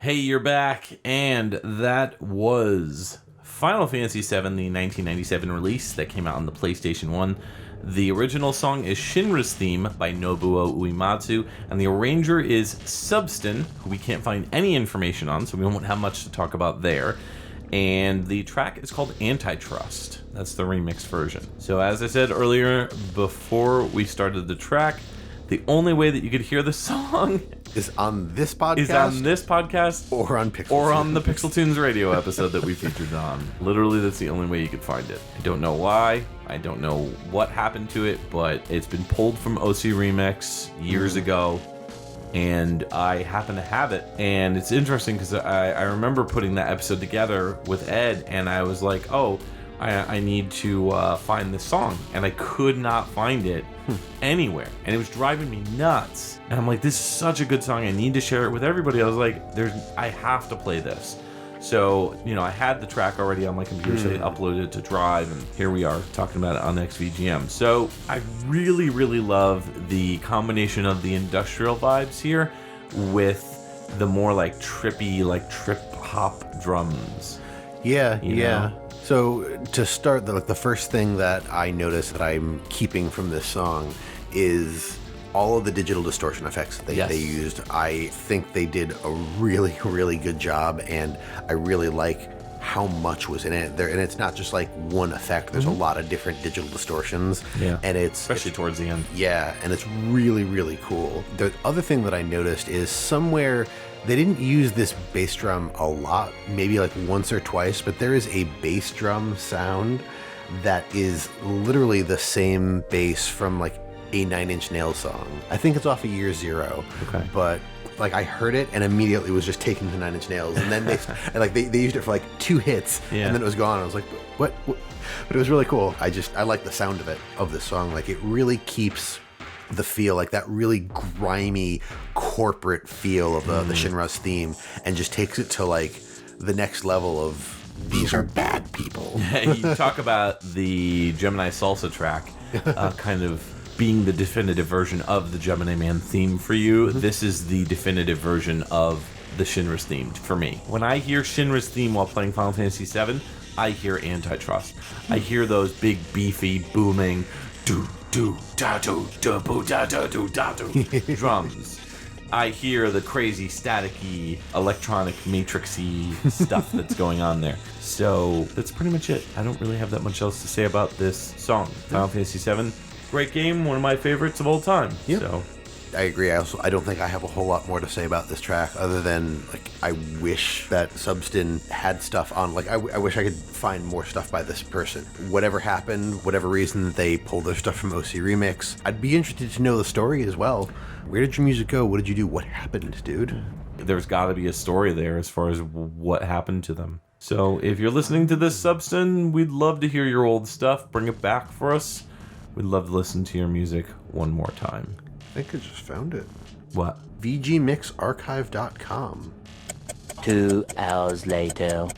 Hey, you're back, and that was Final Fantasy VII, the 1997 release that came out on the PlayStation 1. The original song is Shinra's Theme by Nobuo Uematsu, and the arranger is Substin, who we can't find any information on, so we won't have much to talk about there. And the track is called Antitrust. That's the remixed version. So as I said earlier, before we started the track, the only way that you could hear the song is on this podcast, or on Pixel or on the Pixel Tunes radio episode that we featured on. Literally, that's the only way you could find it. I don't know why. I don't know what happened to it, but it's been pulled from OCREMIX years ago, and I happen to have it. And it's interesting because I remember putting that episode together with Ed, and I was like, oh, I need to find this song, and I could not find it anywhere, and it was driving me nuts. And I'm like, this is such a good song, I need to share it with everybody. I was like, I have to play this. So, I had the track already on my computer, so I uploaded it to Drive, and here we are talking about it on XVGM. So I really, really love the combination of the industrial vibes here with the more like trippy, like trip hop drums. Yeah, you yeah. know? So to start, the first thing that I noticed that I'm keeping from this song is all of the digital distortion effects they used. I think they did a really, really good job, and I really like how much was in it there. And it's not just like one effect. There's a lot of different digital distortions. Yeah. And especially towards the end. Yeah, and it's really, really cool. The other thing that I noticed is somewhere they didn't use this bass drum a lot, maybe like once or twice, but there is a bass drum sound that is literally the same bass from like a Nine Inch Nails song. I think it's off of Year Zero. Okay. But like I heard it and immediately was just taken to Nine Inch Nails, and then they used it for like 2 hits, and then it was gone. I was like, what? But it was really cool. I like the sound of it, of this song. Like it really keeps the feel, like that really grimy corporate feel of the Shinra's theme, and just takes it to like the next level of these are bad people. You talk about the Gemini Salsa track kind of being the definitive version of the Gemini Man theme for you. This is the definitive version of the Shinra's theme for me. When I hear Shinra's theme while playing Final Fantasy VII, I hear Antitrust. I hear those big beefy booming do do da do da boo da da do da do drums. I hear the crazy staticky electronic matrixy stuff that's going on there. So that's pretty much it. I don't really have that much else to say about this song. Final Fantasy VII, great game, one of my favorites of all time. Yep. So I agree. I don't think I have a whole lot more to say about this track other than like I wish that Substin had stuff on. Like I wish I could find more stuff by this person. Whatever happened, whatever reason that they pulled their stuff from OCREMIX, I'd be interested to know the story as well. Where did your music go? What did you do? What happened, dude? There's got to be a story there as far as what happened to them. So if you're listening to this, Substin, we'd love to hear your old stuff. Bring it back for us. We'd love to listen to your music one more time. I think I just found it. What? VGMixArchive.com. 2 hours later.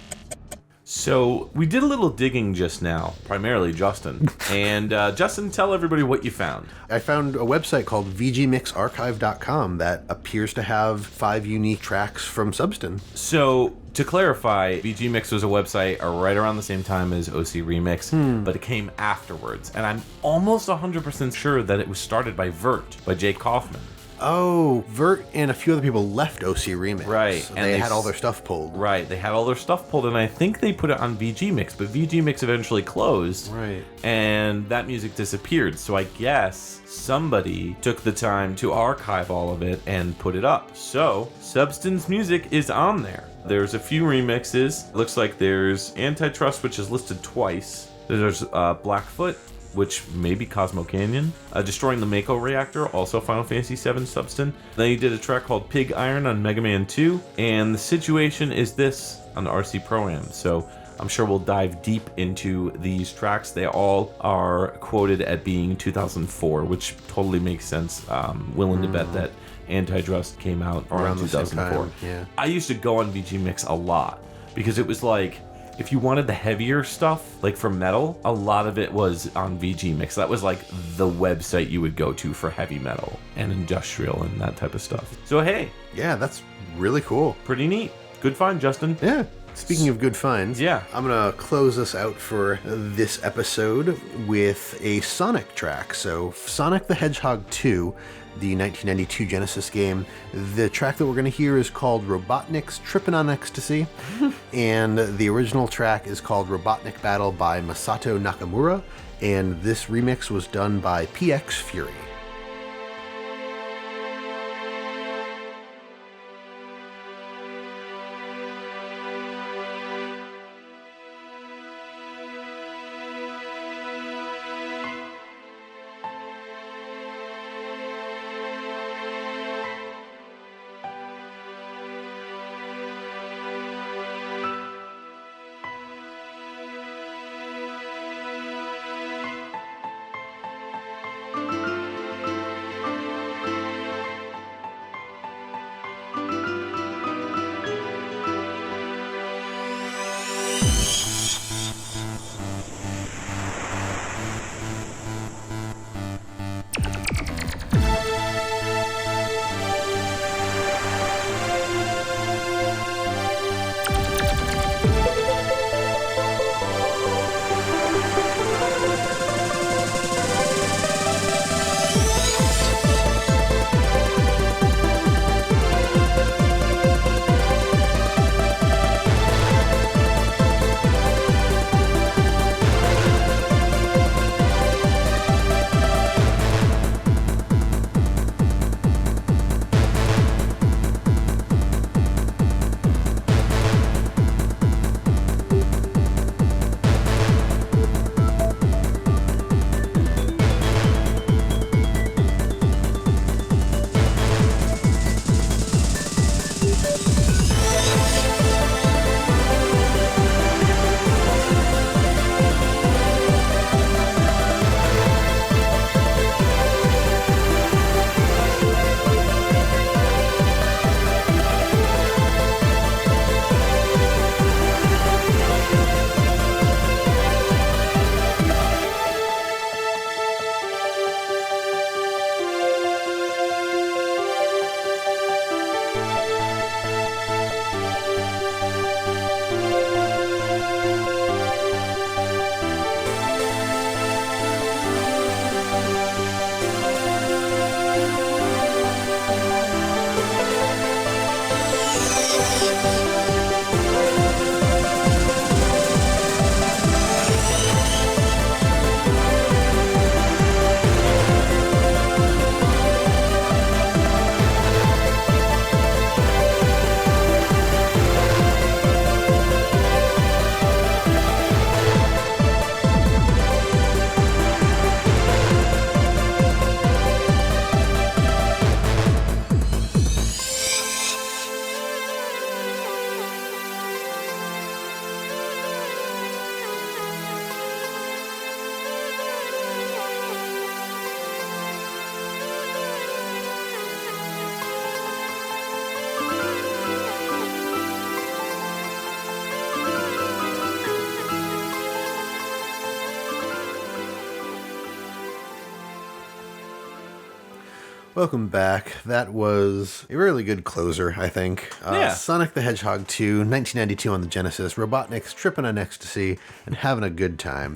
So we did a little digging just now, primarily Justin. And Justin, tell everybody what you found. I found a website called VGMixArchive.com that appears to have 5 unique tracks from Substin. So to clarify, VGMix was a website right around the same time as OCREMIX, but it came afterwards. And I'm almost 100% sure that it was started by Vert, by Jake Kaufman. Oh, Vert and a few other people left OCREMIX. Right. So and they had all their stuff pulled. Right. They had all their stuff pulled, and I think they put it on VGMix, but VGMix eventually closed. Right. And that music disappeared. So I guess somebody took the time to archive all of it and put it up. So Substin's music is on there. There's a few remixes. Looks like there's Antitrust, which is listed twice. There's Blackfoot, which may be Cosmo Canyon. Destroying the Mako Reactor, also Final Fantasy VII Substin. Then he did a track called Pig Iron on Mega Man 2. And The Situation Is This on the RC Pro-Am. So I'm sure we'll dive deep into these tracks. They all are quoted at being 2004, which totally makes sense. Willing to bet that Antitrust came out around 2004. Yeah. I used to go on VGMix a lot because it was like, if you wanted the heavier stuff, like for metal, a lot of it was on VGMix. That was like the website you would go to for heavy metal and industrial and that type of stuff. So hey. Yeah, that's really cool. Pretty neat. Good find, Justin. Yeah. Speaking of good finds, Yeah. I'm going to close us out for this episode with a Sonic track. So, Sonic the Hedgehog 2, the 1992 Genesis game. The track that we're going to hear is called Robotnik's Trippin' on Ecstasy, and the original track is called Robotnik Battle by Masato Nakamura, and this remix was done by PX Fury. Welcome back. That was a really good closer, I think. Yeah. Sonic the Hedgehog 2, 1992 on the Genesis. Robotnik's tripping on ecstasy and having a good time.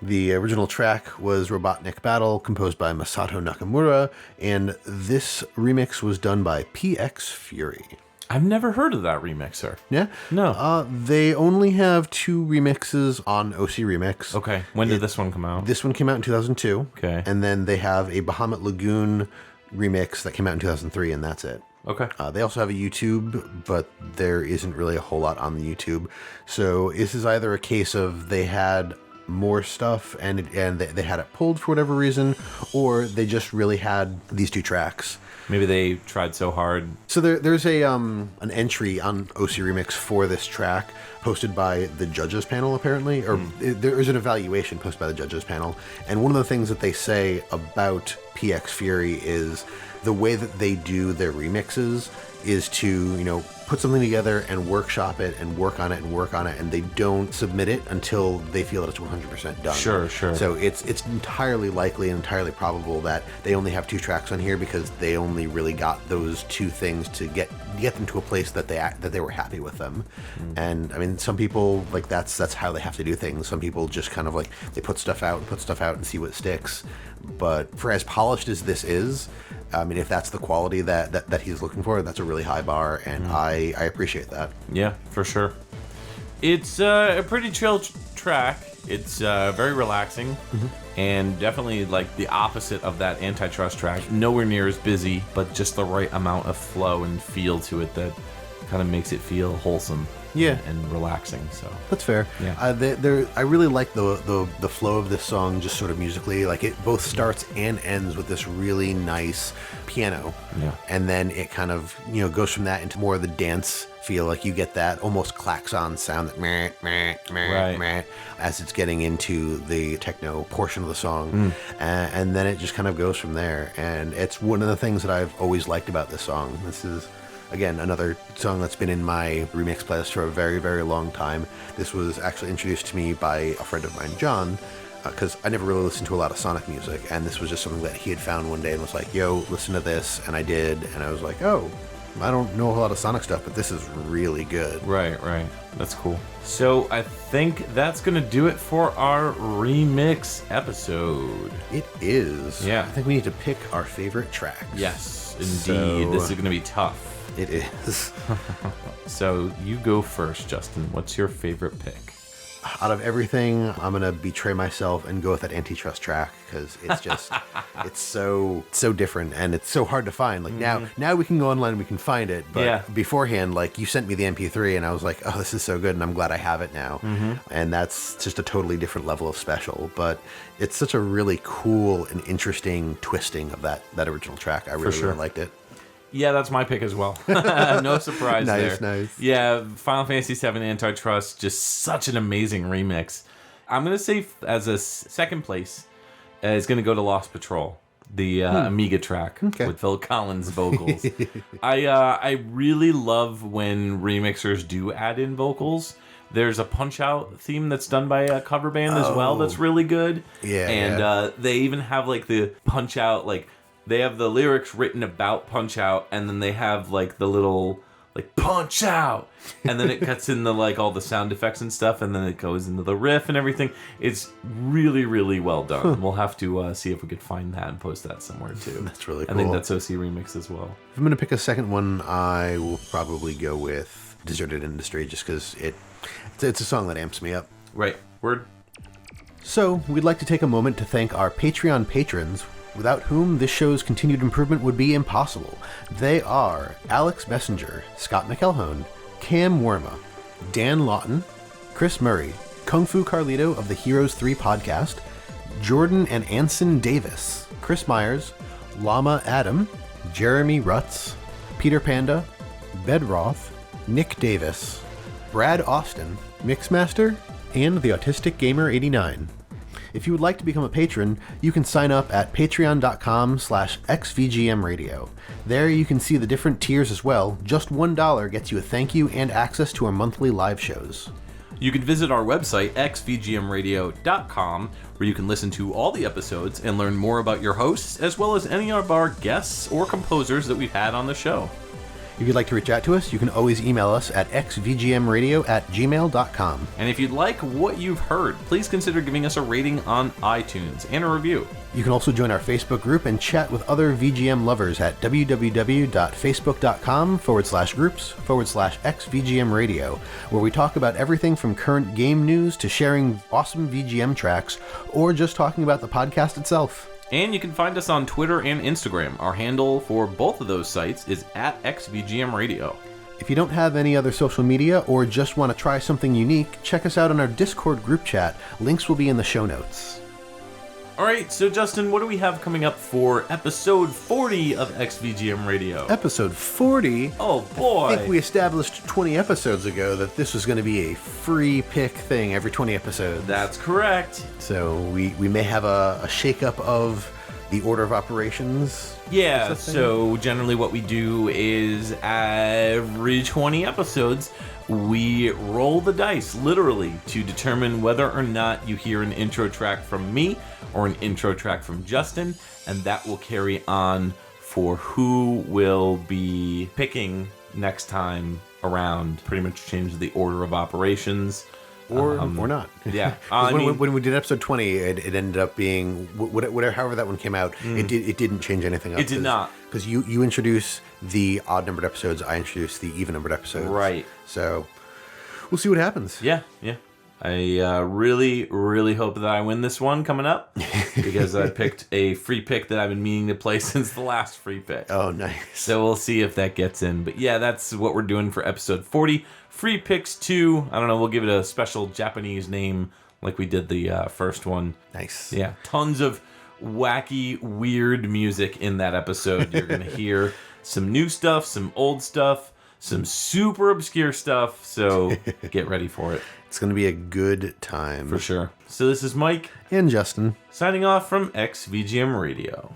The original track was Robotnik Battle, composed by Masato Nakamura, and this remix was done by PX Fury. I've never heard of that remixer. Yeah? No. They only have 2 remixes on OCREMIX. Okay. When did this one come out? This one came out in 2002. Okay. And then they have a Bahamut Lagoon remix that came out in 2003, and that's it. Okay. They also have a YouTube, but there isn't really a whole lot on the YouTube. So this is either a case of they had more stuff and they had it pulled for whatever reason, or they just really had these 2 tracks. Maybe they tried so hard. So there's a an entry on OCREMIX for this track posted by the judges panel, apparently, or there is an evaluation posted by the judges panel. And one of the things that they say about PX Fury is the way that they do their remixes is to, put something together and workshop it and work on it, and they don't submit it until they feel that it's 100% done. Sure. So it's entirely likely and entirely probable that they only have 2 tracks on here because they only really got those 2 things to get them to a place that they were happy with them. And I mean, some people, like, that's how they have to do things. Some people just kind of like, they put stuff out and see what sticks. But for as polished as this is, I mean, if that's the quality that he's looking for, that's a really high bar, and I appreciate that. Yeah, for sure. It's a pretty chill track. It's very relaxing, and definitely like the opposite of that Antitrust track. Nowhere near as busy, but just the right amount of flow and feel to it that kind of makes it feel wholesome. Yeah, and relaxing. So that's fair. Yeah, I really like the flow of this song, just sort of musically. Like, it both starts and ends with this really nice piano. Yeah, and then it kind of goes from that into more of the dance feel. Like, you get that almost klaxon sound, that meh, meh, meh, meh, as it's getting into the techno portion of the song, and then it just kind of goes from there. And it's one of the things that I've always liked about this song. This is, again, another song that's been in my remix playlist for a very, very long time. This was actually introduced to me by a friend of mine, John, because I never really listened to a lot of Sonic music, and this was just something that he had found one day and was like, yo, listen to this, and I did, and I was like, oh, I don't know a lot of Sonic stuff, but this is really good. Right. That's cool. So I think that's going to do it for our remix episode. It is. Yeah. I think we need to pick our favorite tracks. Yes, indeed. This is going to be tough. It is. So you go first, Justin. What's your favorite pick? Out of everything, I'm going to betray myself and go with that Antitrust track, because it's just, it's so different, and it's so hard to find. Like, now we can go online and we can find it, but beforehand, like, you sent me the MP3 and I was like, oh, this is so good, and I'm glad I have it now. And that's just a totally different level of special, but it's such a really cool and interesting twisting of that original track. I really liked it. Yeah, that's my pick as well. No surprise there. Nice. Yeah, Final Fantasy VII Antitrust, just such an amazing remix. I'm going to say as a second place, it's going to go to Lost Patrol, the Amiga track with Phil Collins vocals. I really love when remixers do add in vocals. There's a Punch-Out theme that's done by a cover band as well that's really good. Yeah. And they even have like the Punch-Out, like, they have the lyrics written about Punch-Out, and then they have like the little like Punch Out, and then it cuts in the like all the sound effects and stuff, and then it goes into the riff and everything. It's really, really well done. We'll have to see if we could find that and post that somewhere too. That's really cool. I think that's OCREMIX as well. If I'm going to pick a second one, I will probably go with Deserted Industry, just because it's a song that amps me up. Right. Word. So, we'd like to take a moment to thank our Patreon patrons, without whom this show's continued improvement would be impossible. They are Alex Messenger, Scott McElhone, Cam Worma, Dan Lawton, Chris Murray, Kung Fu Carlito of the Heroes 3 podcast, Jordan and Anson Davis, Chris Myers, Llama Adam, Jeremy Rutz, Peter Panda, Bedroth, Nick Davis, Brad Austin, Mixmaster, and the Autistic Gamer 89. If you would like to become a patron, you can sign up at patreon.com/xvgmradio. There you can see the different tiers as well. Just $1 gets you a thank you and access to our monthly live shows. You can visit our website, xvgmradio.com, where you can listen to all the episodes and learn more about your hosts, as well as any of our guests or composers that we've had on the show. If you'd like to reach out to us, you can always email us at xvgmradio@gmail.com. And if you'd like what you've heard, please consider giving us a rating on iTunes and a review. You can also join our Facebook group and chat with other VGM lovers at www.facebook.com/groups/xvgmradio, where we talk about everything from current game news to sharing awesome VGM tracks, or just talking about the podcast itself. And you can find us on Twitter and Instagram. Our handle for both of those sites is @xvgmradio. If you don't have any other social media or just want to try something unique, check us out on our Discord group chat. Links will be in the show notes. Alright, so Justin, what do we have coming up for episode 40 of XVGM Radio? Episode 40? Oh boy! I think we established 20 episodes ago that this was going to be a free pick thing every 20 episodes. That's correct. So we may have a shakeup of the order of operations? Yeah, so generally what we do is every 20 episodes, we roll the dice, literally, to determine whether or not you hear an intro track from me or an intro track from Justin, and that will carry on for who will be picking next time around. Pretty much change the order of operations. Or not. Yeah. When we did episode 20, it ended up being, however that one came out, it didn't change anything up. It did not. Because you introduce the odd-numbered episodes, I introduce the even-numbered episodes. Right. So, we'll see what happens. Yeah. I really, really hope that I win this one coming up, because I picked a free pick that I've been meaning to play since the last free pick. Oh, nice. So we'll see if that gets in. But yeah, that's what we're doing for episode 40. Free picks 2. I don't know, we'll give it a special Japanese name like we did the first one. Nice. Yeah, tons of wacky, weird music in that episode. You're going to hear some new stuff, some old stuff, some super obscure stuff. So get ready for it. It's going to be a good time. For sure. So this is Mike. And Justin. Signing off from XVGM Radio.